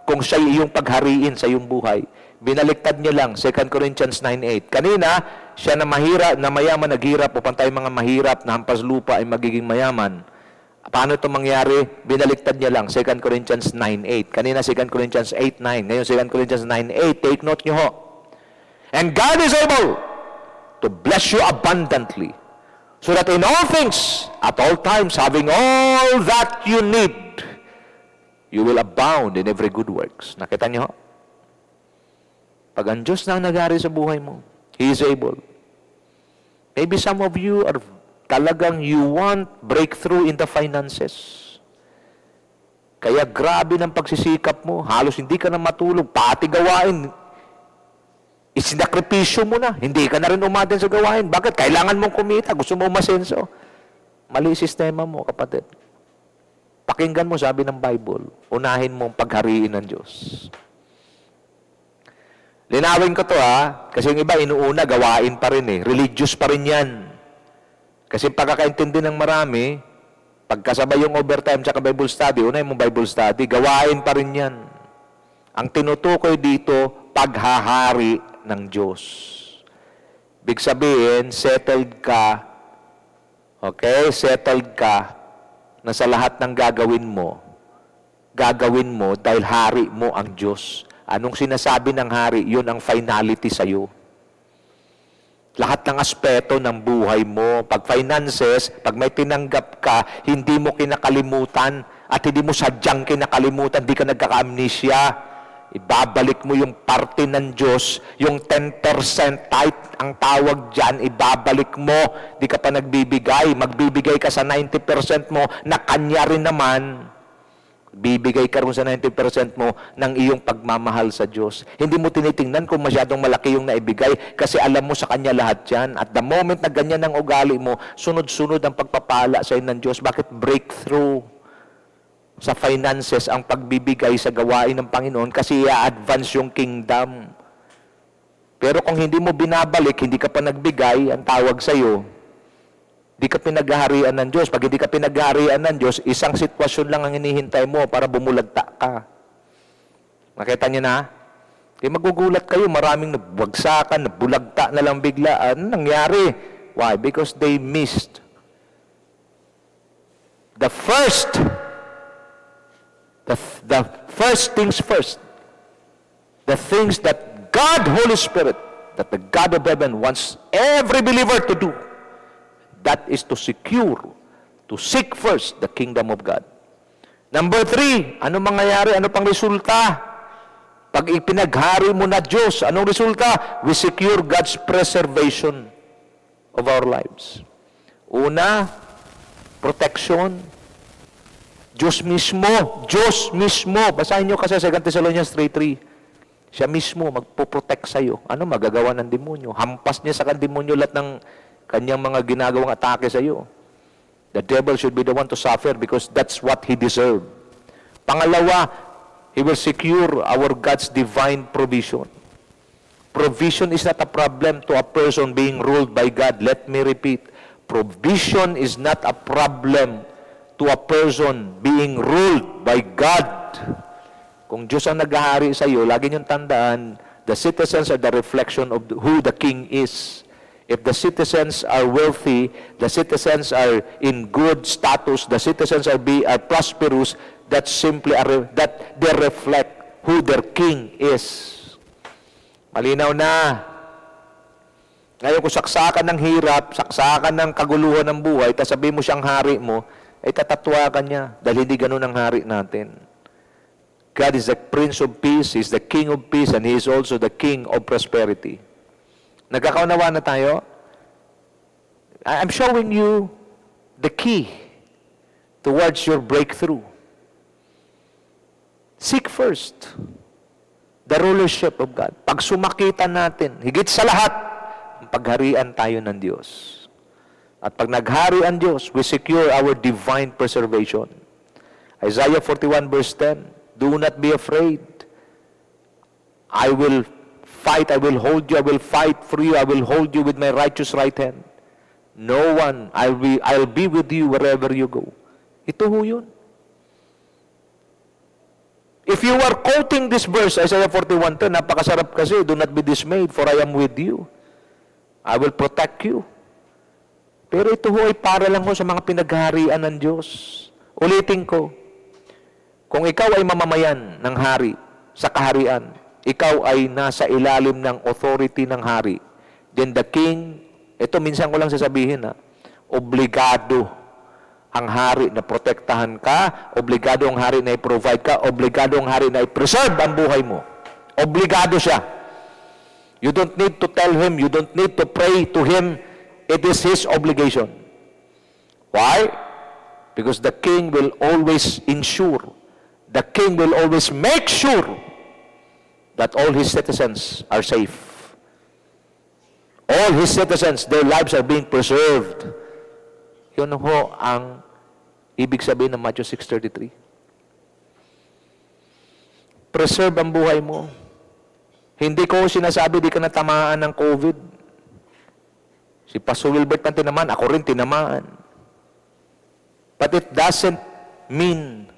kung siya iyong paghariin sa iyong buhay. Binaliktad niya lang, 2 Corinthians 9:8. Kanina, siya na mayaman, naghirap upang tayo mga mahirap na hampas lupa ay magiging mayaman. Paano ito mangyari? Binaliktad niya lang, 2 Corinthians 9:8. Kanina, 2 Corinthians 8:9. Ngayon, 2 Corinthians 9:8. Take note niyo ho. And God is able to bless you abundantly, so that in all things, at all times, having all that you need, you will abound in every good works. Nakita niyo? Pag ang Diyos na naghari sa buhay mo, He is able. Maybe some of you are talagang you want breakthrough in the finances. Kaya grabe ng pagsisikap mo. Halos hindi ka na matulog. Pati gawain. Isinakripisyo mo na. Hindi ka na rin umaten sa gawain. Bakit? Kailangan mong kumita. Gusto mo umasenso. Mali sistema mo, kapatid. Pakinggan mo, sabi ng Bible, unahin mo ang paghariin ng Diyos. Linawin ko to kasi yung iba inuuna, gawain pa rin Religious pa rin yan. Kasi pagkakaintindi ng marami, pagkasabay yung overtime sa Bible study, unahin mo Bible study, gawain pa rin yan. Ang tinutukoy dito, paghahari ng Diyos. Big sabihin, settled ka, okay? Settled ka na sa lahat ng gagawin mo dahil hari mo ang Diyos. Anong sinasabi ng hari? Yun ang finality sa'yo. Lahat ng aspeto ng buhay mo, pag finances, pag may tinanggap ka, hindi mo kinakalimutan at hindi mo sadyang kinakalimutan, hindi ka nagkaka-amnesia. Ibabalik mo yung parte ng Diyos, yung 10% tithe, ang tawag dyan, ibabalik mo. Di ka pa nagbibigay, magbibigay ka sa 90% mo na kanya rin naman. Bibigay ka rin sa 90% mo ng iyong pagmamahal sa Diyos. Hindi mo tinitingnan kung masyadong malaki yung naibigay kasi alam mo sa Kanya lahat yan. At the moment na ganyan ang ugali mo, sunod-sunod ang pagpapala sa ng Diyos. Bakit? Breakthrough sa finances ang pagbibigay sa gawain ng Panginoon kasi i-advance yung kingdom. Pero kung hindi mo binabalik, hindi ka pa nagbigay, ang tawag sa'yo, di ka pinaghaharian ng Diyos. Pag hindi ka pinaghaharian ng Diyos, isang sitwasyon lang ang hinihintay mo para bumulagta ka. Nakita niyo na? Kaya magugulat kayo, maraming nabwagsakan, nabulagta na lang bigla. Ano nangyari? Why? Because they missed the first things first. The things that God, Holy Spirit, that the God of heaven wants every believer to do. That is to secure, to seek first the kingdom of God. Number 3, ano mangyayari? Ano pang resulta? Pag ipinaghari mo na Diyos, anong resulta? We secure God's preservation of our lives. Una, protection. Diyos mismo. Basahin nyo kasi sa 2 Thessalonians 3:3. Siya mismo magpo-protect sa'yo. Ano magagawa ng demonyo? Hampas niya sa demonyo lahat ng kanyang mga ginagawang atake sa iyo. The devil should be the one to suffer because that's what he deserved. Pangalawa, he will secure our God's divine provision. Provision is not a problem to a person being ruled by God. Let me repeat. Provision is not a problem to a person being ruled by God. Kung Diyos ang naghahari sa iyo, lagi niyong tandaan, the citizens are the reflection of who the king is. If the citizens are wealthy, the citizens are in good status, the citizens are prosperous, that's simply that they reflect who their king is. Malinaw na. Ngayon kung saksakan ng hirap, saksakan ng kaguluhan ng buhay, tapos sabihin mo siyang hari mo, ay tatatwa ka niya dahil hindi ganun ang hari natin. God is the Prince of Peace, He is the King of Peace, and He is also the King of Prosperity. Nagkakaunawa na tayo? I'm showing you the key towards your breakthrough. Seek first the rulership of God. Pag sumakita natin, higit sa lahat, pagharian tayo ng Diyos. At pag naghari ang Diyos, we secure our divine preservation. Isaiah 41 verse 10, do not be afraid. I will fight, I will hold you, I will fight for you, I will hold you with my righteous right hand. No one, I'll be with you wherever you go. Ito ho yun. If you are quoting this verse, Isaiah 41:10, napakasarap kasi, do not be dismayed, for I am with you. I will protect you. Pero ito ho ay para lang ho sa mga pinagharian ng Diyos. Ulitin ko, kung ikaw ay mamamayan ng hari sa kaharian, ikaw ay nasa ilalim ng authority ng hari, then the king, ito minsan ko lang sasabihin obligado ang hari na protektahan ka, obligado ang hari na i-provide ka, obligado ang hari na i-preserve ang buhay mo. Obligado siya. You don't need to tell him, you don't need to pray to him, It is his obligation. Why? Because the king will always ensure, the king will always make sure that all his citizens are safe. All his citizens, their lives are being preserved. Yun ho ang ibig sabihin ng Matthew 6:33. Preserve ang buhay mo. Hindi ko sinasabi di ka natamaan ng COVID. Si Pastor Wilbert ang tinamaan, ako rin tinamaan. But it doesn't mean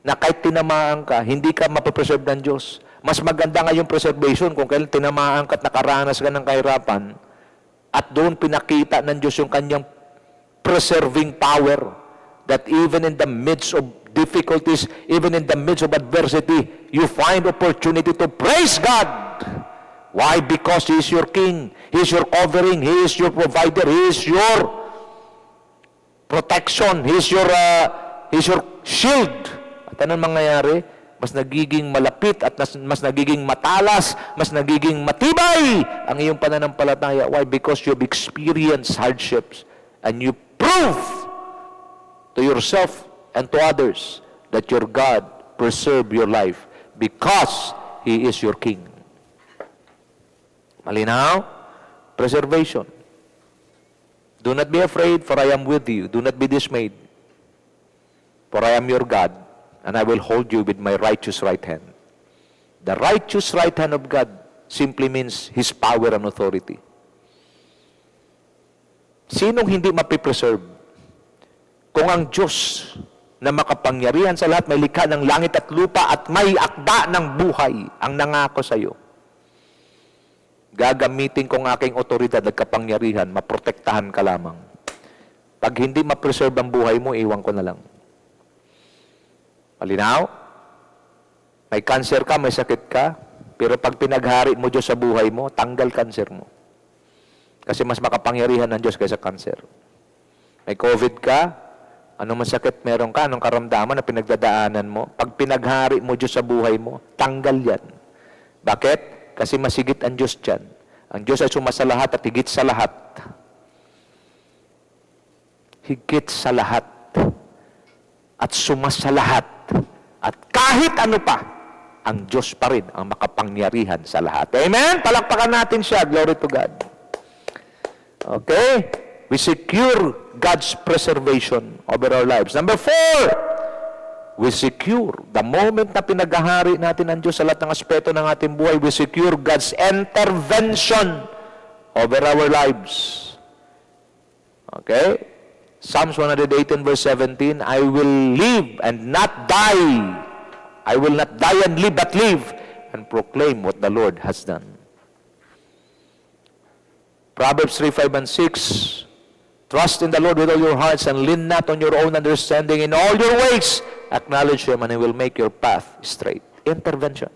na kahit tinamaan ka, hindi ka mapapreserve ng Diyos. Mas maganda nga yung preservation kung kailan tinamaan ka at nakaranas ka ng kahirapan at doon pinakita ng Diyos yung kanyang preserving power that even in the midst of difficulties, even in the midst of adversity, you find opportunity to praise God. Why? Because He is your King. He is your covering. He is your provider. He is your protection. He is your shield. At anong mangyayari? Mas nagiging malapit at mas nagiging matalas, mas nagiging matibay ang iyong pananampalataya. Why? Because you have experienced hardships and you prove to yourself and to others that your God preserve your life because He is your King. Malinaw? Preservation. Do not be afraid, for I am with you. Do not be dismayed, for I am your God, and I will hold you with my righteous right hand. The righteous right hand of God simply means His power and authority. Sinong hindi mapipreserve? Kung ang Diyos na makapangyarihan sa lahat, may likha ng langit at lupa at may akda ng buhay ang nangako sa iyo, gagamitin ko ng aking otoridad at kapangyarihan, maprotektahan ka lamang. Pag hindi ma-preserve ang buhay mo, iwan ko na lang. Malinaw? May cancer ka, may sakit ka, pero pag pinaghari mo Diyos sa buhay mo, tanggal cancer mo. Kasi mas makapangyarihan ng Diyos kaysa cancer. May COVID ka, anong masakit meron ka, anong karamdaman na pinagdadaanan mo, pag pinaghari mo Diyos sa buhay mo, tanggal yan. Bakit? Kasi masigit ang Diyos dyan. Ang Diyos ay sumasalahat at higit sa lahat. Higit sa lahat. At sumasalahat. At kahit ano pa, ang Diyos pa rin ang makapangyarihan sa lahat. Amen? Palakpakan natin siya. Glory to God. Okay? We secure God's preservation over our lives. Number 4, we secure, the moment na pinaghahari natin ang Diyos sa lahat ng aspeto ng ating buhay, we secure God's intervention over our lives. Okay? Psalms 118 verse 17, I will live and not die. I will not die and live, but live and proclaim what the Lord has done. Proverbs 3, 5, and 6, trust in the Lord with all your hearts and lean not on your own understanding. In all your ways, acknowledge Him and He will make your path straight. Intervention.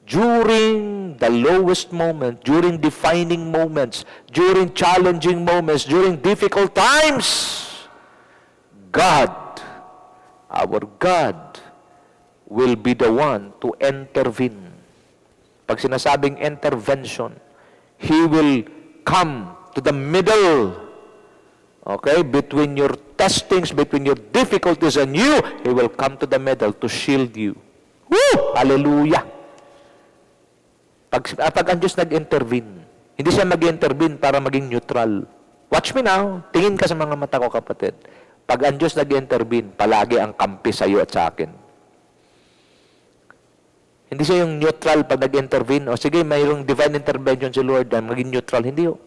During the lowest moment, during defining moments, during challenging moments, during difficult times, God, our God, will be the one to intervene. Pag sinasabing intervention, He will come to the middle, okay, between your testings, between your difficulties and you, He will come to the middle to shield you. Woo! Hallelujah! Pag ang Diyos nag-intervene, hindi siya mag-intervene para maging neutral. Watch me now. Tingin ka sa mga mata ko, kapatid. Pag ang Diyos nag-intervene, palagi ang kampi sa iyo at sa akin. Hindi siya yung neutral pag nag-intervene. O sige, mayroong divine intervention si Lord na maging neutral. Hindi yun.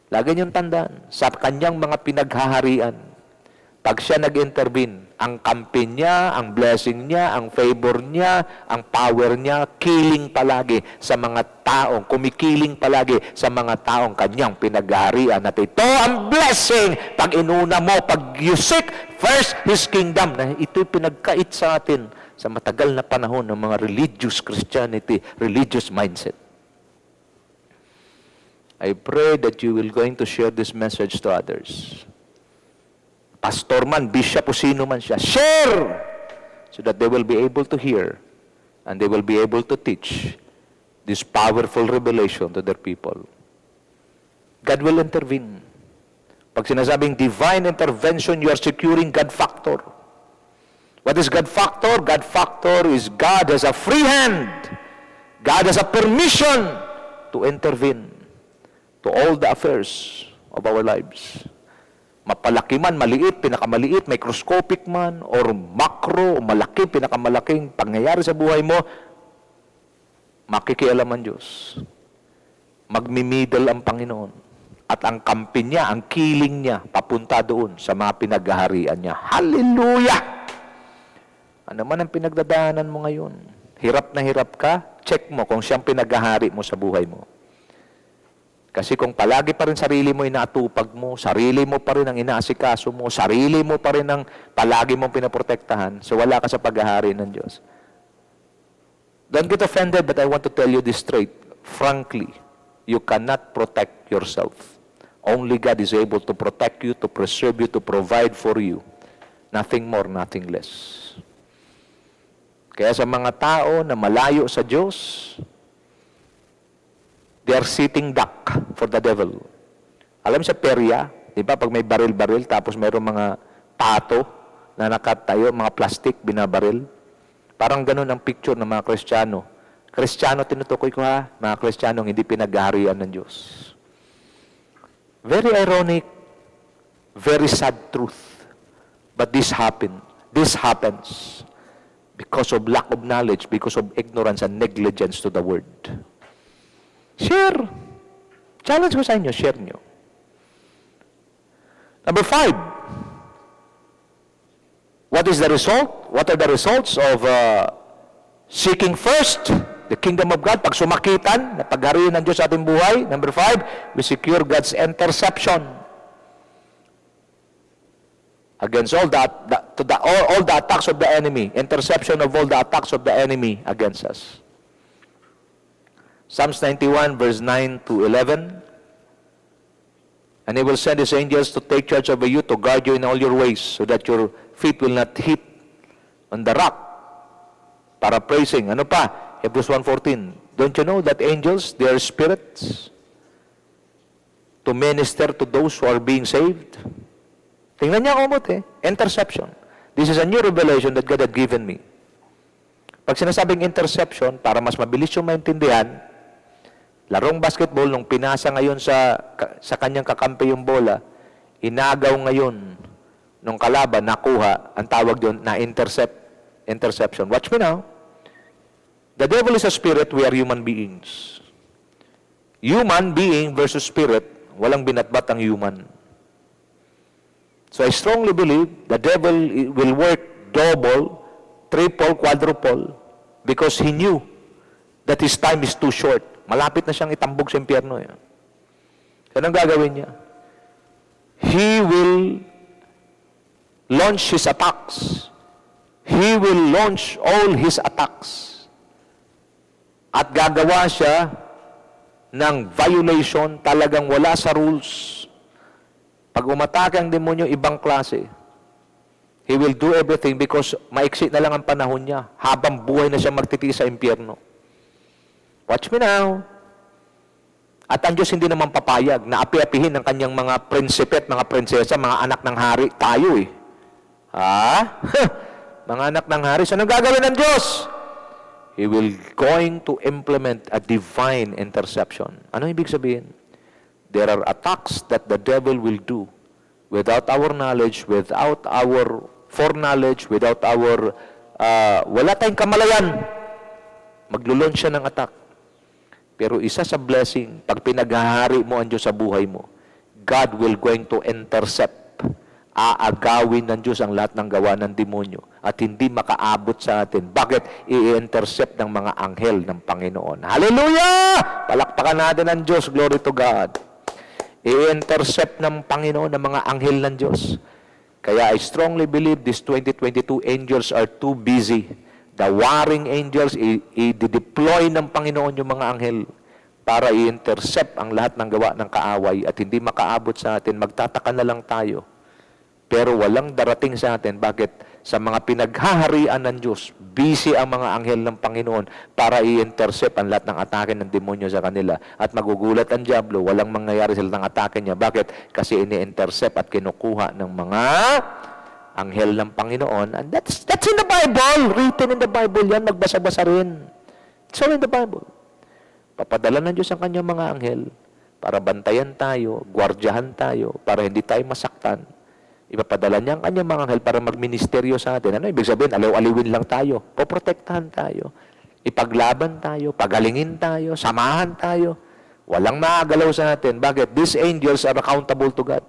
Lagi niyong tandaan, sa kanyang mga pinaghaharian, pag siya nag-intervene, ang kampi niya, ang blessing niya, ang favor niya, ang power niya, kiling palagi sa mga taong, kumikiling palagi sa mga taong kanyang pinaghaharian. At ito ang blessing pag inuna mo, pag you seek first His kingdom, na ito'y pinagkait sa atin sa matagal na panahon ng mga religious Christianity, religious mindset. I pray that you will going to share this message to others. Pastor man, bishop o sino man siya, share! So that they will be able to hear and they will be able to teach this powerful revelation to their people. God will intervene. Pag sinasabing divine intervention, you are securing God factor. What is God factor? God factor is God has a free hand. God has a permission to intervene to all the affairs of our lives. Mapalaki man, maliit, pinakamaliit, microscopic man, or macro, o malaki, pinakamalaking pangyayari sa buhay mo, makikialam ang Diyos. Magmimiddle ang Panginoon. At ang kampi niya, ang kiling niya, papunta doon sa mga pinaghaharian niya. Hallelujah! Ano man ang pinagdadaanan mo ngayon? Hirap na hirap ka? Check mo kung siyang pinaghahari mo sa buhay mo. Kasi kung palagi pa rin sarili mo inaatupag mo, sarili mo pa rin ang inaasikaso mo, sarili mo pa rin ang palagi mong pinaprotektahan, so wala ka sa paghahari ng Diyos. Don't get offended, but I want to tell you this straight. Frankly, you cannot protect yourself. Only God is able to protect you, to preserve you, to provide for you. Nothing more, nothing less. Kaya sa mga tao na malayo sa Diyos, they are sitting duck for the devil. Alam sa perya, di ba, pag may baril-baril, tapos mayroong mga pato na nakatayo, mga plastic, binabaril. Parang ganun ang picture ng mga Kristiyano. Kristiyano, tinutukoy ko ha, mga Kristiyanong hindi pinaghaharian ng Diyos. Very ironic, very sad truth. But this happens because of lack of knowledge, because of ignorance and negligence to the Word. Share. Challenge ko sa inyo, share nyo. Number 5. What is the result? What are the results of seeking first the kingdom of God? Pag sumakitan, na pagharian ng Diyos sa ating buhay. Number 5, we secure God's interception against all the attacks of the enemy. Interception of all the attacks of the enemy against us. Psalms 91, verse 9 to 11. And He will send His angels to take charge over you, to guard you in all your ways, so that your feet will not hit on the rock. Paraphrasing. Ano pa? Hebrews 1:14. Don't you know that angels, they are spirits to minister to those who are being saved? Tingnan niya kumot Interception. This is a new revelation that God had given me. Pag sinasabing interception, para mas mabilis yung maintindihan, larong basketball, nung pinasa ngayon sa kanyang kakampi yung bola, inagaw ngayon nung kalaban, nakuha, ang tawag doon na interception. Watch me now. The devil is a spirit, we are human beings. Human being versus spirit, walang binatbat ang human. So I strongly believe the devil will work double, triple, quadruple, because he knew that his time is too short. Malapit na siyang itambog sa impyerno. Anong gagawin niya? He will launch his attacks. He will launch all his attacks. At gagawa siya ng violation, talagang wala sa rules. Pag umatake ang demonyo, ibang klase. He will do everything because maiksi na lang ang panahon niya. Habang buhay na siya magtitiis sa impyerno. Watch me now. At ang Diyos hindi naman papayag na api-apihin ng kanyang mga prinsipe at mga prinsesa, mga anak ng hari. Tayo mga anak ng hari. So, anong gagawin ng Diyos? He will going to implement a divine interception. Ano ibig sabihin? There are attacks that the devil will do without our knowledge, without our foreknowledge, without our, wala tayong kamalayan. Maglulon siya ng attack. Pero isa sa blessing, pag pinaghahari mo ang Diyos sa buhay mo, God will going to intercept. Aagawin ng Diyos ang lahat ng gawa ng demonyo at hindi makaabot sa atin. Bakit? I-intercept ng mga anghel ng Panginoon. Hallelujah! Palakpakan natin ang Diyos. Glory to God. I-intercept ng Panginoon ng mga anghel ng Diyos. Kaya I strongly believe these 2022 angels are too busy. The warring angels, i-deploy ng Panginoon yung mga anghel para i-intercept ang lahat ng gawa ng kaaway at hindi makaabot sa atin. Magtataka na lang tayo. Pero walang darating sa atin. Bakit? sa mga pinaghaharian ng Diyos, busy ang mga anghel ng Panginoon para i-intercept ang lahat ng atake ng demonyo sa kanila. At magugulat ang diablo, walang mangyayari sa lahat ng atake niya. Bakit? Kasi ini-intercept at kinukuha ng mga anghel ng Panginoon. And that's in the Bible. Written in the Bible yan. Magbasa-basa rin. It's all in the Bible. Papadala ng Diyos ang kanyang mga anghel para bantayan tayo, gwardyahan tayo, para hindi tayo masaktan. Ipapadala niya ang kanyang mga anghel para magministeryo sa atin. Ano ibig sabihin? Aliw-aliwin lang tayo. Poprotektahan tayo. Ipaglaban tayo. Pagalingin tayo. Samahan tayo. Walang maagalaw sa atin. Bakit? These angels are accountable to God.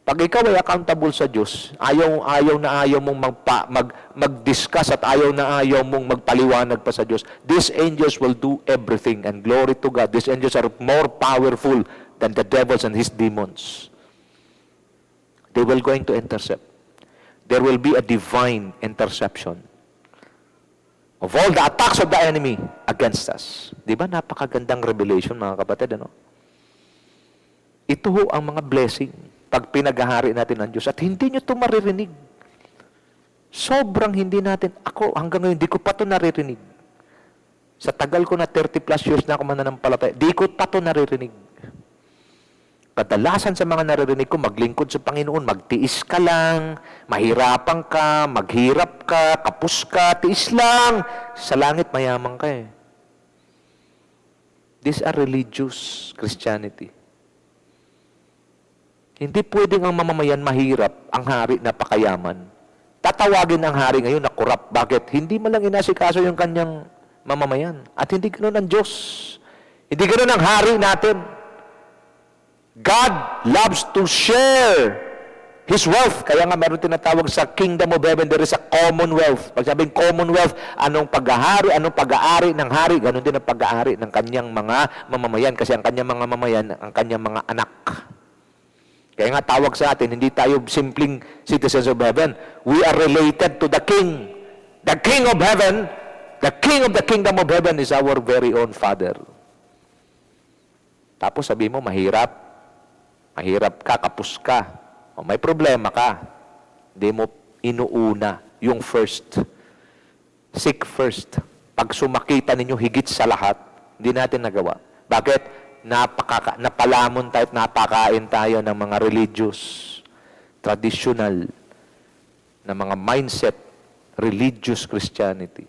Pag ikaw ay accountable sa Diyos, ayaw mong mag-discuss at ayaw mong magpaliwanag pa sa Diyos, these angels will do everything. And glory to God. These angels are more powerful than the devils and his demons. They will going to intercept. There will be a divine interception of all the attacks of the enemy against us. Di ba? Napakagandang revelation, mga kapatid. Ano? Ito ho ang mga blessing pag pinaghahari natin ng Diyos. At hindi nyo ito maririnig. Sobrang hindi natin. Ako, hanggang ngayon, di ko pa ito naririnig. Sa tagal ko na 30 plus years na ako mananampalataya, di ko pa ito naririnig. Kadalasan sa mga naririnig ko, maglingkod sa Panginoon, magtiis ka lang, mahirapan ka, maghirap ka, kapos ka, tiis lang. Sa langit, mayaman ka eh. These are religious Christianity. Hindi pwedeng ang mamamayan mahirap, ang hari na pakayaman. Tatawagin ang hari ngayon na korap. Bakit? Hindi man lang inasikaso yung kanyang mamamayan. At hindi ganoon ang Diyos. Hindi ganoon ang hari natin. God loves to share His wealth. Kaya nga meron tinatawag sa kingdom of heaven, there is a commonwealth. Pag sabing commonwealth, anong pag-aari ng hari, ganun din ang pag-aari ng kanyang mga mamamayan. Kasi ang kanyang mga mamamayan, ang kanyang mga anak. Kaya nga tawag sa atin, hindi tayo simpleng citizens of heaven. We are related to the King. The King of heaven, the King of the kingdom of heaven is our very own Father. Tapos sabi mo, mahirap ka, kapos ka, o may problema ka, hindi mo inuuna yung first. Seek first. Pag sumakita ninyo higit sa lahat, hindi natin nagawa. Bakit? Napalamon tayo at napakain tayo ng mga religious, traditional, na mga mindset, religious Christianity.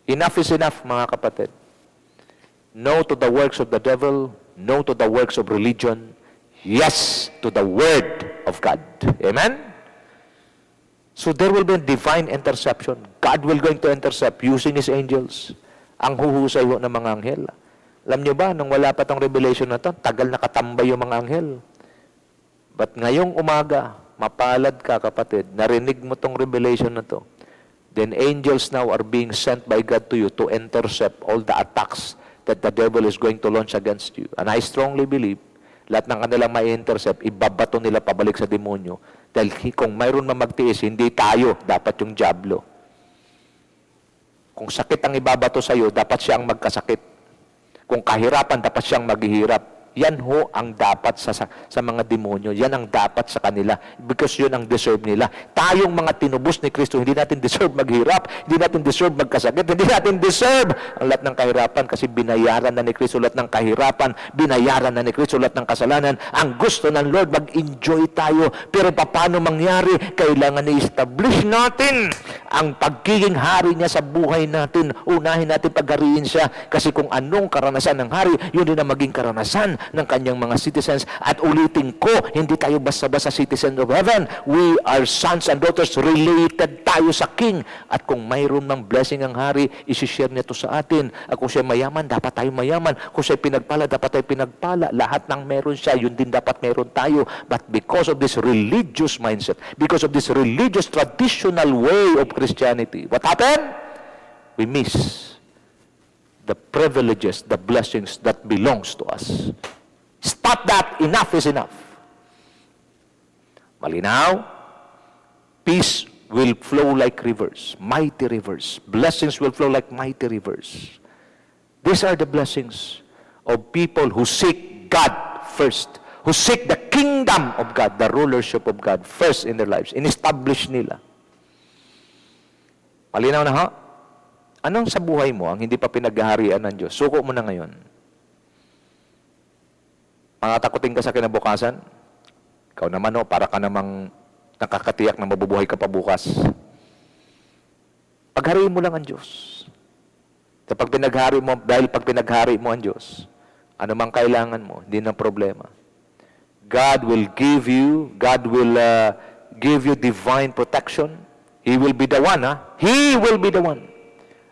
Enough is enough, mga kapatid. No to the works of the devil, no to the works of religion, yes to the Word of God. Amen? So there will be a divine interception. God will going to intercept using His angels. Ang huhusay ng mga anghel. Alam niyo ba, nung wala pa tong revelation na to, tagal nakatambay yung mga anghel. But ngayong umaga, mapalad ka kapatid, narinig mo tong revelation na to. Then angels now are being sent by God to you to intercept all the attacks that the devil is going to launch against you. And I strongly believe, lahat ng kanilang ma-intercept, ibabato nila pabalik sa demonyo. Dahil kung mayroon man magtiis, hindi tayo, dapat yung diablo. Kung sakit ang ibabato sa'yo, dapat siya ang magkasakit. Kung kahirapan, dapat siyang maghihirap. Yan ho ang dapat sa mga demonyo. Yan ang dapat sa kanila. Because yun ang deserve nila. Tayong mga tinubos ni Kristo, hindi natin deserve maghirap. Hindi natin deserve magkasakit. Hindi natin deserve ang lahat ng kahirapan kasi binayaran na ni Kristo lahat ng kahirapan. Binayaran na ni Kristo lahat ng kasalanan. Ang gusto ng Lord, mag-enjoy tayo. Pero paano mangyari? Kailangan i-establish natin ang pagiging hari niya sa buhay natin. Unahin natin paghariin siya. Kasi kung anong karanasan ng hari, yun din ang maging karanasan ng kanyang mga citizens. At ulitin ko, hindi tayo basta-basta citizens of heaven. We are sons and daughters, related tayo sa King. At kung mayroon ng blessing ang hari, isi-share nito sa atin. At kung siya mayaman, dapat tayo mayaman. Kung siya pinagpala, dapat tayo pinagpala. Lahat ng meron siya, yun din dapat meron tayo. But because of this religious mindset, because of this religious traditional way of Christianity, what happened? We miss the privileges, the blessings that belongs to us. Stop that. Enough is enough. Malinaw? Peace will flow like rivers, mighty rivers. Blessings will flow like mighty rivers. These are the blessings of people who seek God first, who seek the kingdom of God, the rulership of God first in their lives. In-establish nila. Malinaw na ho? Anong sa buhay mo ang hindi pa pinaghaharian ng Diyos? Suko mo na ngayon. Pangatakutin ka sa kinabukasan? Ikaw naman para ka namang nakakatiyak na mabubuhay ka pa bukas. Paghariin mo lang ang Diyos. Kapag pinaghari mo, dahil pag pinaghari mo ang Diyos, ano mang kailangan mo, hindi na problema. God will give you divine protection. He will be the one, He will be the one.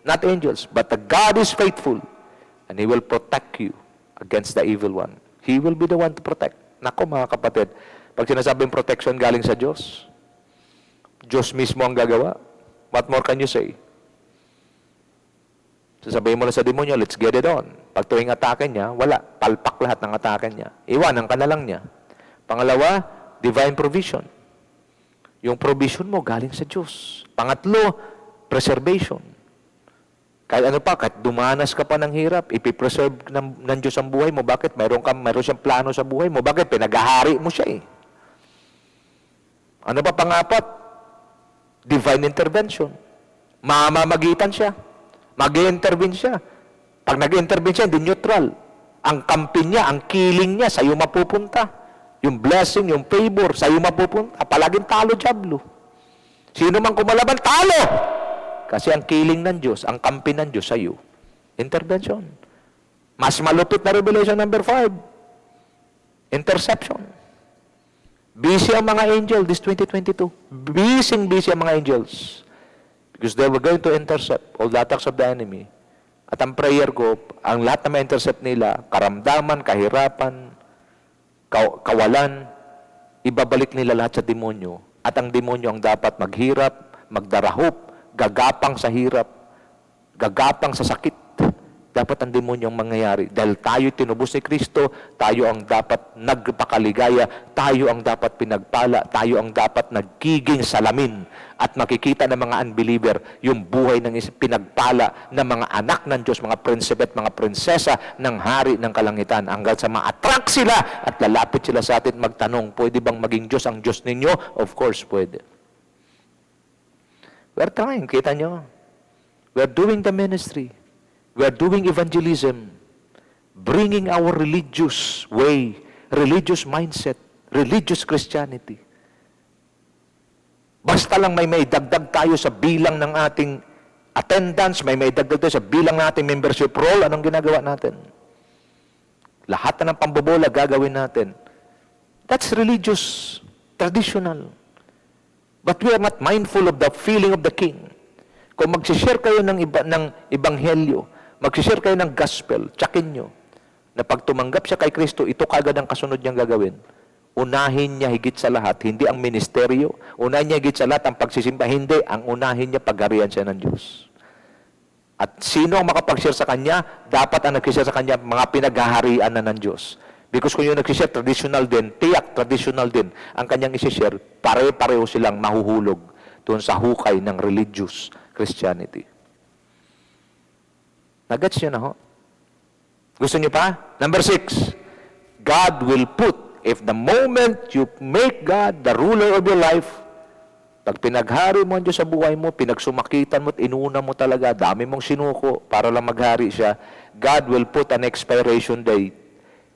Not angels, but the God is faithful. And He will protect you against the evil one. He will be the one to protect. Nako mga kapatid, pag sinasabing protection galing sa Diyos, Diyos mismo ang gagawa. What more can you say? Sasabihin mo na sa demonyo, let's get it on. Pag tuwing atake niya, wala. Palpak lahat ng atake niya. Iwanan ka na lang niya. Pangalawa, divine provision. Yung provision mo galing sa Diyos. Pangatlo, preservation. Kahit ano pa, kahit dumanas ka pa ng hirap, ipipreserve ng Diyos ang buhay mo. Bakit? Mayroon siyang plano sa buhay mo. Bakit? Pinaghahari mo siya Ano pa pangapat? Divine intervention. Mamamagitan siya. Mag-i-intervene siya. Pag nag-i-intervene siya, hindi neutral. Ang kampi niya, ang killing niya, sa'yo mapupunta. Yung blessing, yung favor, sa'yo mapupunta. Palaging talo, diablo. Sino man kumalaban, talo! Kasi ang killing ng Diyos, ang kampi ng Diyos sa'yo, intervention. Mas malupit na Revelation number 5. Interception. Busy ang mga angel this 2022. Busy ang mga angels. Because they were going to intercept all the attacks of the enemy. At ang prayer ko, ang lahat na ma-intercept nila, karamdaman, kahirapan, kawalan, ibabalik nila lahat sa demonyo. At ang demonyo ang dapat maghirap, magdarahop, gagapang sa hirap, gagapang sa sakit. Dapat ang demonyo ang mangyayari. Dahil tayo tinubos ni Kristo, tayo ang dapat nagpakaligaya, tayo ang dapat pinagpala, tayo ang dapat nagiging salamin at makikita ng mga unbeliever yung buhay ng pinagpala ng mga anak ng Diyos, mga prinsipe at mga prinsesa ng hari ng kalangitan. Hanggang sa ma-attract sila at lalapit sila sa atin magtanong, pwede bang maging Diyos ang Diyos ninyo? Of course, pwede. We're trying, kita nyo. We're doing the ministry. We are doing evangelism, bringing our religious way, religious mindset, religious Christianity. Basta lang may dagdag tayo sa bilang ng ating attendance, may dagdag tayo sa bilang ng ating membership roll, anong ginagawa natin? Lahat na ng pambobola gagawin natin. That's religious, traditional. But we are not mindful of the feeling of the King. Kung mag-share kayo ng ebanghelyo, mag-share kayo ng gospel, tsakin nyo, na pag tumanggap siya kay Kristo, ito kagad ang kasunod niyang gagawin. Unahin niya higit sa lahat, hindi ang ministeryo. Unahin niya higit sa lahat ang pagsisimba, hindi. Ang unahin niya, pagharian siya ng Diyos. At sino ang makapag-share sa Kanya? Dapat ang nag-share sa Kanya, mga pinaghaharian na ng Diyos. Because kung yung nag-share, traditional din, tiyak, traditional din, ang kanyang isi-share, pare-pareho silang mahuhulog doon sa hukay ng religious Christianity. Nagets nyo na ho? Gusto nyo pa? Number 6, God will put, if the moment you make God the ruler of your life, pag pinaghari mo ang Diyos sa buhay mo, pinagsumakitan mo at inuna mo talaga, dami mong sinuko para lang maghari siya, God will put an expiration date.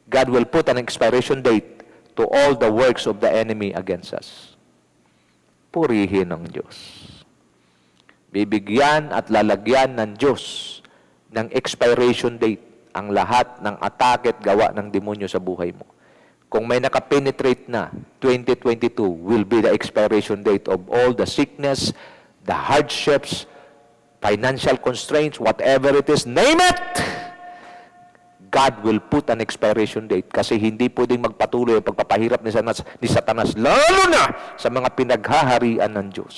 God will put an expiration date to all the works of the enemy against us. Purihin ang Diyos. Bibigyan at lalagyan ng Diyos ng expiration date ang lahat ng atake at gawa ng demonyo sa buhay mo. Kung may nakapenetrate na, 2022 will be the expiration date of all the sickness, the hardships, financial constraints, whatever it is, name it! God will put an expiration date kasi hindi pwedeng magpatuloy ang pagpapahirap ni Satanas, lalo na sa mga pinaghaharian ng Diyos.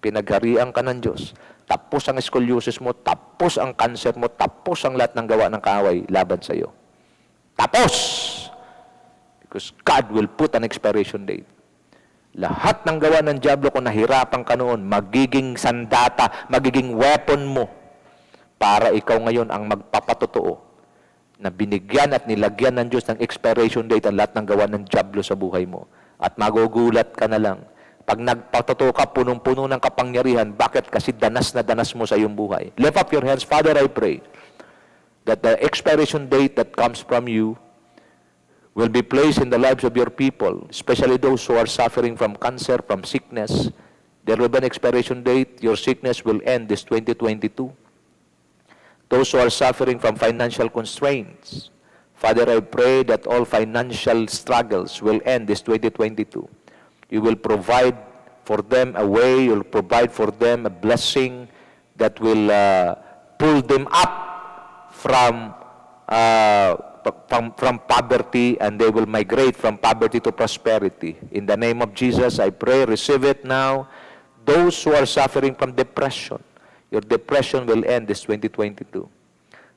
Pinagharian ka ng Diyos. Tapos ang scoliosis mo, tapos ang cancer mo, tapos ang lahat ng gawa ng kaaway laban sa iyo. Tapos! Because God will put an expiration date. Lahat ng gawa ng diablo kung nahirapan ka noon, magiging sandata, magiging weapon mo para ikaw ngayon ang magpapatotoo na binigyan at nilagyan ng Diyos ng expiration date ang lahat ng gawa ng diablo sa buhay mo. At magugulat ka na lang Pag nagpatuto ka, punong-puno ng kapangyarihan, bakit? Kasi danas na danas mo sa iyong buhay. Lift up your hands. Father, I pray that the expiration date that comes from you will be placed in the lives of your people, especially those who are suffering from cancer, from sickness. There will be an expiration date. Your sickness will end this 2022. Those who are suffering from financial constraints, Father, I pray that all financial struggles will end this 2022. You will provide for them a way, you will provide for them a blessing that will pull them up from poverty, and they will migrate from poverty to prosperity. In the name of Jesus, I pray, receive it now. Those who are suffering from depression, your depression will end this 2022.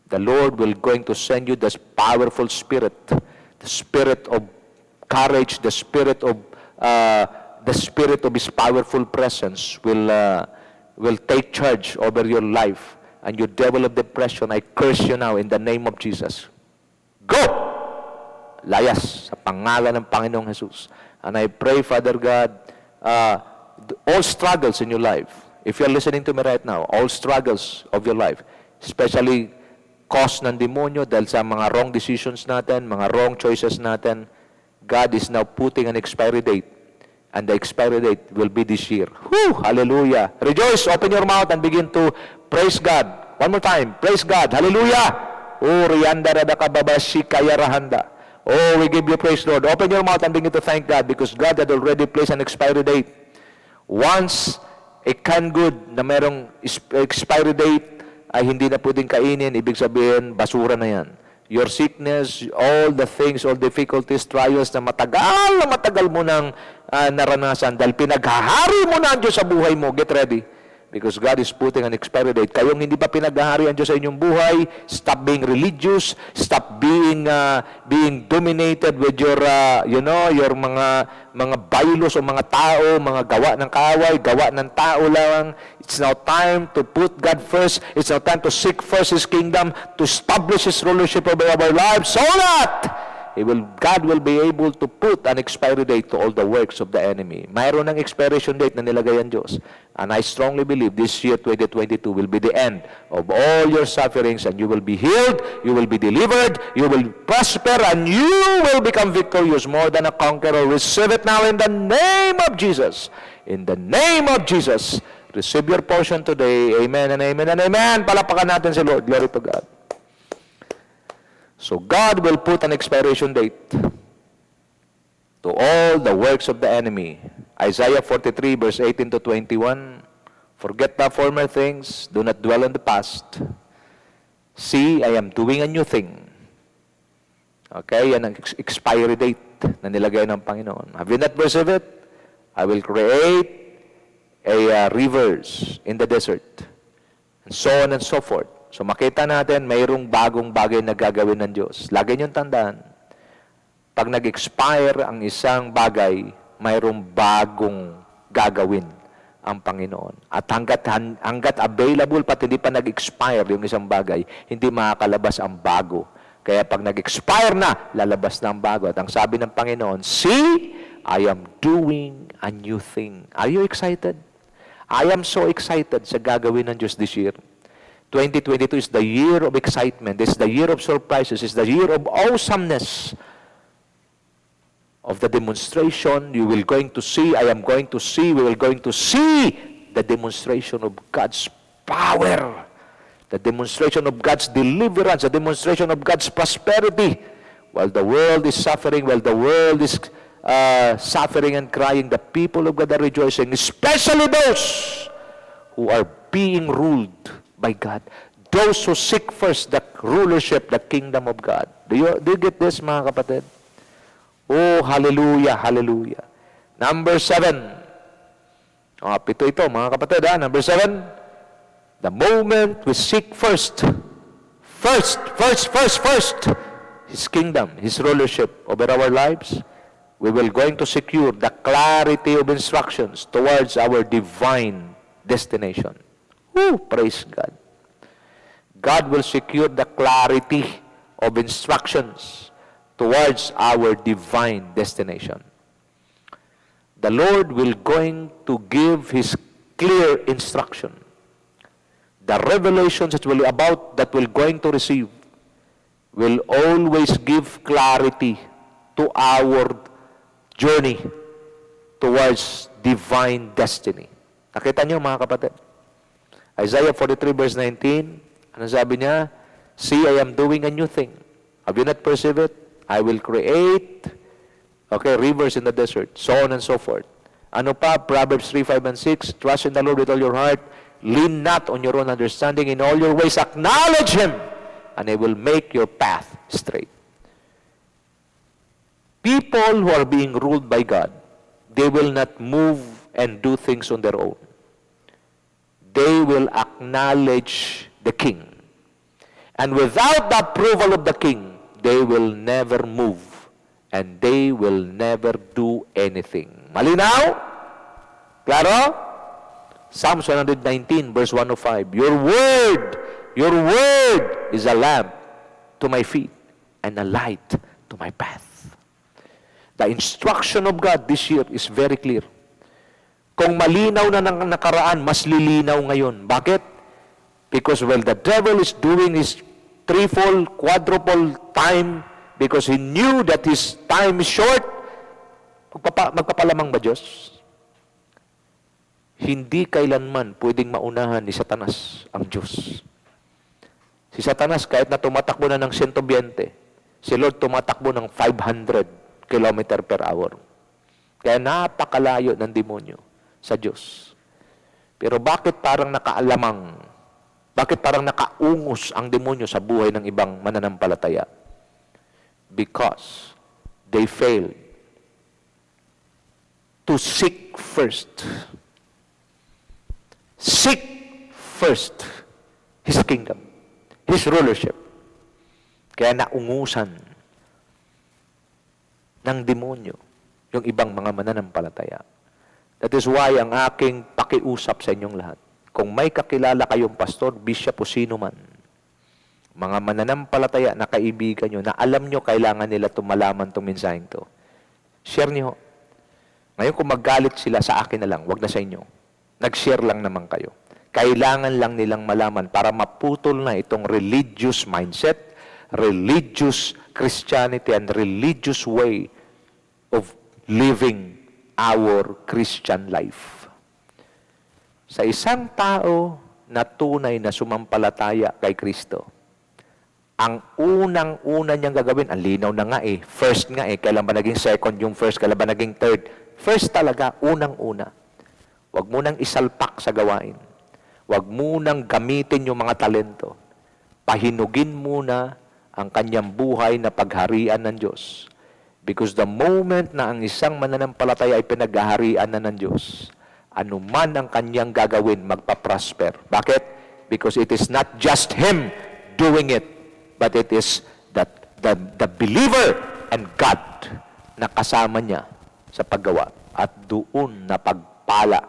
The Lord will going to send you this powerful spirit, the spirit of courage, the spirit of His powerful presence will take charge over your life. And you devil of depression, I curse you now in the name of Jesus. Go! Layas sa pangalan ng Panginoong Jesus. And I pray, Father God, all struggles in your life, if you're listening to me right now, all struggles of your life, especially cause ng demonyo dahil sa mga wrong decisions natin, mga wrong choices natin, God is now putting an expiry date. And the expiry date will be this year. Whew! Hallelujah! Rejoice! Open your mouth and begin to praise God. One more time. Praise God. Hallelujah! Oh, Riyanda Radaka Babashi Kaya Rahanda. Oh, we give you praise, Lord. Open your mouth and begin to thank God because God had already placed an expiry date. Once a canned good na merong expiry date ay hindi na pwedeng kainin, ibig sabihin, basura na yan. Your sickness, all the things, all difficulties, trials na matagal mo nang naranasan dahil pinaghahari mo na ang Diyos sa buhay mo. Get ready. Because God is putting an expiry date. Kayong hindi pa pinaghahari ang Diyos sa inyong buhay, stop being religious, stop being dominated with your your mga bylaws o mga tao, mga gawa ng kaaway, gawa ng tao lang. It's now time to put God first. It's now time to seek first His kingdom, to establish His rulership over our lives, so that God will be able to put an expiry date to all the works of the enemy. Mayroon ng expiration date na nilagay ang Diyos. And I strongly believe this year, 2022, will be the end of all your sufferings, and you will be healed, you will be delivered, you will prosper, and you will become victorious, more than a conqueror. Receive it now in the name of Jesus. In the name of Jesus. Receive your portion today. Amen and amen and amen. Palapakan natin si Lord. Glory to God. So God will put an expiration date to all the works of the enemy. Isaiah 43 verse 18 to 21. Forget the former things, do not dwell on the past. See, I am doing a new thing. Okay, yan ang expiry date na nilagay ng Panginoon. Have you not perceived it? I will create a rivers in the desert. And so on and so forth. So makita natin, mayroong bagong bagay na gagawin ng Diyos. Lagi niyong tandaan, pag nag-expire ang isang bagay, mayroong bagong gagawin ang Panginoon. At hanggat available, pati hindi pa nag-expire yung isang bagay, hindi makakalabas ang bago. Kaya pag nag-expire na, lalabas na ang bago. At ang sabi ng Panginoon, see, I am doing a new thing. Are you excited? I am so excited sa gagawin ng Diyos this year. 2022 is the year of excitement. It's the year of surprises. It's the year of awesomeness of the demonstration. You will going to see, I am going to see, we will going to see the demonstration of God's power, the demonstration of God's deliverance, the demonstration of God's prosperity. While the world is suffering, while the world is suffering and crying, the people of God are rejoicing, especially those who are being ruled by God. Those who seek first the rulership, the kingdom of God. Do you get this, mga kapatid? Oh, hallelujah, hallelujah. Number 7. Pito ito, mga kapatid. Number 7. The moment we seek first His kingdom, His rulership over our lives, we will going to secure the clarity of instructions towards our divine destination. Praise God. God will secure the clarity of instructions towards our divine destination. the Lord will going to give His clear instruction. The revelations that will going to receive will always give clarity to our journey towards divine destiny. Nakita niyo mga kapatid? Isaiah 43 verse 19, ano sabi niya? See, I am doing a new thing. Have you not perceived it? I will create, rivers in the desert, so on and so forth. Ano pa? Proverbs 3, 5, and 6, trust in the Lord with all your heart, lean not on your own understanding, in all your ways acknowledge Him, and He will make your path straight. People who are being ruled by God, they will not move and do things on their own. They will acknowledge the King. And without the approval of the King, they will never move and they will never do anything. Malinaw? Klaro? Psalms 119 verse 105. Your word is a lamp to my feet and a light to my path. The instruction of God this year is very clear. Kung malinaw na ng nakaraan, mas lilinaw ngayon. Bakit? Because while the devil is doing his threefold, quadruple time, because he knew that his time is short, magpapalamang ba Diyos? Hindi kailanman pwedeng maunahan ni Satanas ang Diyos. Si Satanas, kahit na tumatakbo na ng 120, si Lord tumatakbo ng 500 km per hour. Kaya napakalayo ng demonyo sa Diyos. Pero bakit parang nakaalamang? Bakit parang nakaungos ang demonyo sa buhay ng ibang mananampalataya? Because they failed to seek first. Seek first His kingdom, His rulership. Kaya naungusan ng demonyo yung ibang mga mananampalataya. That is why ang aking pakiusap sa inyong lahat, kung may kakilala kayong pastor, bishop o sino man, mga mananampalataya na kaibigan nyo, na alam nyo kailangan nila malaman itong mensaheng to, share nyo. Ngayon kung maggalit sila, sa akin na lang, wag na sa inyo. Nag-share lang naman kayo. Kailangan lang nilang malaman para maputol na itong religious mindset, religious Christianity, and religious way of living our Christian life. Sa isang tao na tunay na sumampalataya kay Kristo, ang unang-una niyang gagawin, ang linaw na nga first nga kailan ba naging second yung first, kailan ba naging third? First talaga, unang-una. Huwag mo nang isalpak sa gawain. Huwag mo nang gamitin yung mga talento. Pahinugin muna ang kanyang buhay na pagharian ng Diyos. Because the moment na ang isang mananampalataya ay pinaghaharian na ng Diyos, anuman ang kanyang gagawin, magpa-prosper. Bakit? Because it is not just him doing it, but it is the believer and God na kasama niya sa paggawa. At doon na pagpala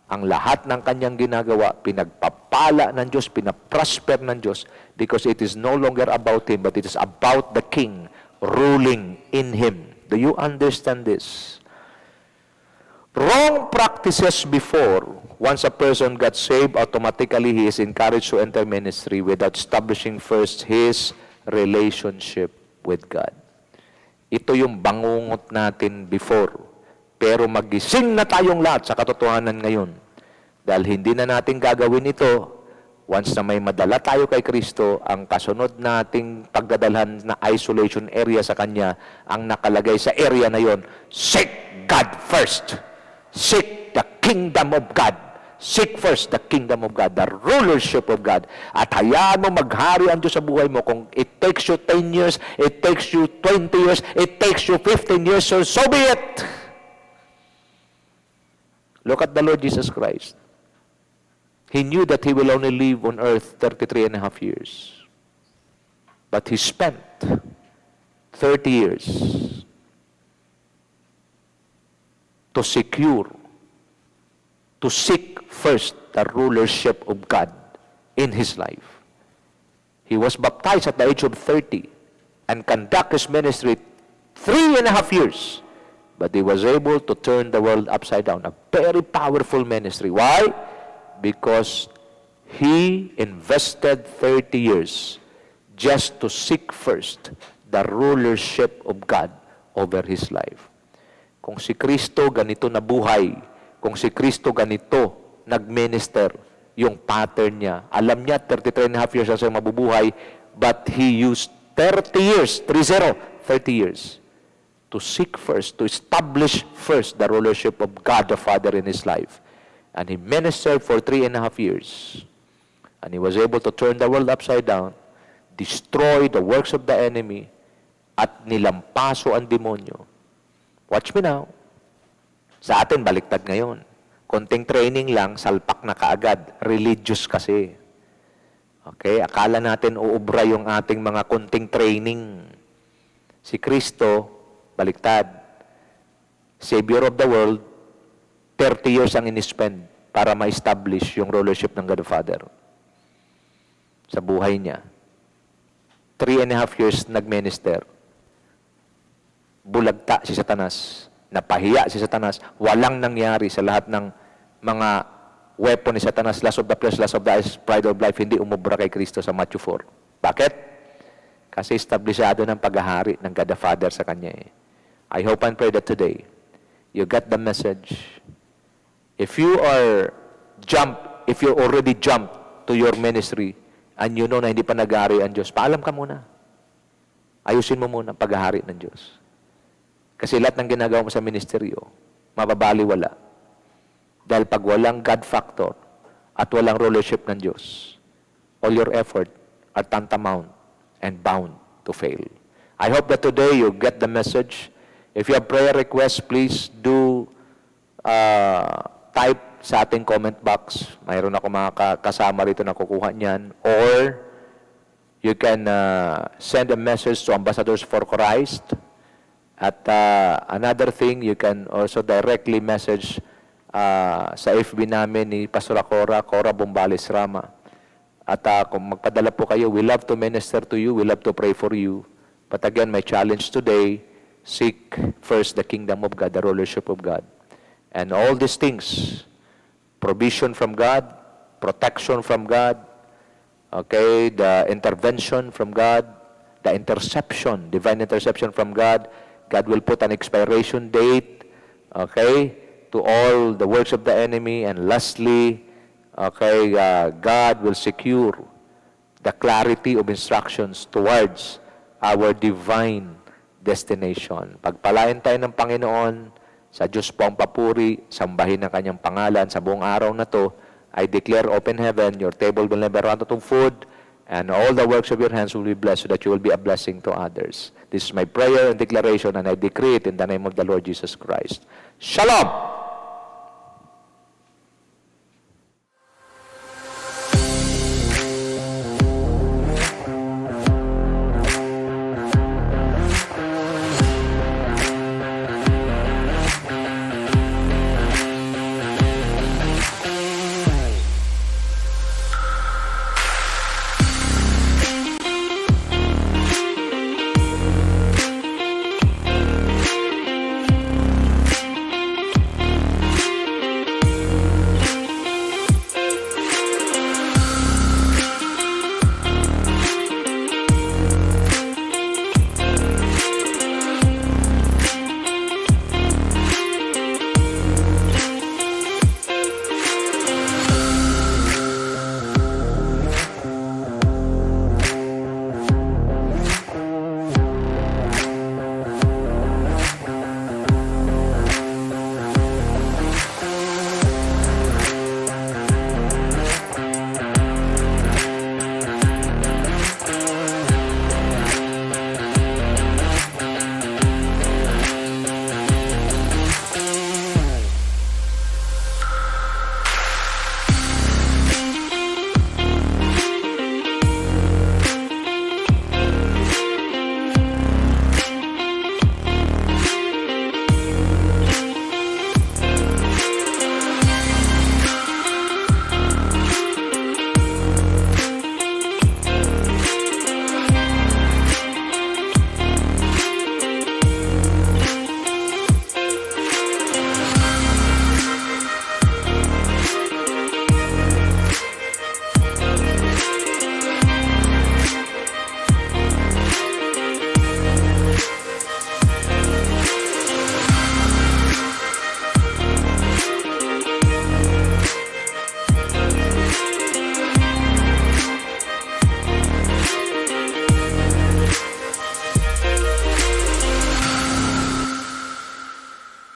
ang lahat ng kanyang ginagawa, pinagpapala ng Diyos, pinaprosper ng Diyos, because it is no longer about him, but it is about the King ruling in him. Do you understand this? Wrong practices before, once a person got saved, automatically he is encouraged to enter ministry without establishing first his relationship with God. Ito yung bangungot natin before. Pero magising na tayong lahat sa katotohanan ngayon. Dahil hindi na natin gagawin ito, once na may madala tayo kay Kristo, ang kasunod nating pagdadalhan na isolation area sa Kanya, ang nakalagay sa area na yon, seek God first. Seek the kingdom of God. Seek first the kingdom of God, the rulership of God. At hayaan mo maghari ang Diyos sa buhay mo. Kung it takes you 10 years, it takes you 20 years, it takes you 15 years, so be it. Look at the Lord Jesus Christ. He knew that He will only live on earth 33 and a half years. But He spent 30 years to secure, to seek first the rulership of God in His life. He was baptized at the age of 30 and conduct His ministry 3.5 years but he was able to turn the world upside down. A very powerful ministry. Why? Because he invested 30 years just to seek first the rulership of God over his life. Kung si Kristo ganito nabuhay, kung si Kristo ganito nag-minister, yung pattern niya, alam niya 33 and a half years na siya mabubuhay, but he used 30 years, 30 years, to seek first, to establish first the rulership of God the Father in his life. And he ministered for 3.5 years. And he was able to turn the world upside down, destroy the works of the enemy, at nilampaso ang demonyo. Watch me now. Sa atin, baliktad ngayon. Konting training lang, salpak na kaagad. Religious kasi. Okay? Akala natin uubra yung ating mga konting training. Si Kristo, baliktad. Savior of the world, 30 years ang in-spend para ma-establish yung rulership ng God the Father sa buhay niya. 3.5 years nag-minister. Bulagta si Satanas. Napahiya si Satanas. Walang nangyari sa lahat ng mga weapon ni Satanas, lust of the flesh, lust of the eyes, pride of life, hindi umubra kay Kristo sa Matthew 4. Bakit? Kasi establishado ng paghahari ng God the Father sa kanya. I hope and pray that today, you get the message. If you already jumped to your ministry, and you know na hindi pa nag-ahari ang Diyos, paalam ka muna. Ayusin mo muna ang paghahari ng Diyos. Kasi lahat ng ginagawa mo sa ministeryo, mababaliwala. Dahil pag walang God factor at walang rulership ng Diyos, all your effort are tantamount and bound to fail. I hope that today you get the message. If you have prayer requests, please do type sa ating comment box. Mayroon ako mga kasama rito na kukuha niyan. Or you can send a message to Ambassadors for Christ. At another thing, you can also directly message sa FB namin ni Pastor Cora Bombales Rama. At kung magpadala po kayo, we love to minister to you, we love to pray for you. But again, my challenge today, seek first the kingdom of God, the rulership of God. And all these things, provision from God, protection from God, okay, the intervention from God, the interception, divine interception from God. God will put an expiration date, okay, to all the works of the enemy. And lastly, okay, God will secure the clarity of instructions towards our divine destination. Pagpalain tayo ng Panginoon, sa Diyos po ang papuri, sambahin ang kanyang pangalan sa buong araw na to. I declare open heaven, your table will never run out of food, and all the works of your hands will be blessed so that you will be a blessing to others. This is my prayer and declaration, and I decree it in the name of the Lord Jesus Christ. Shalom!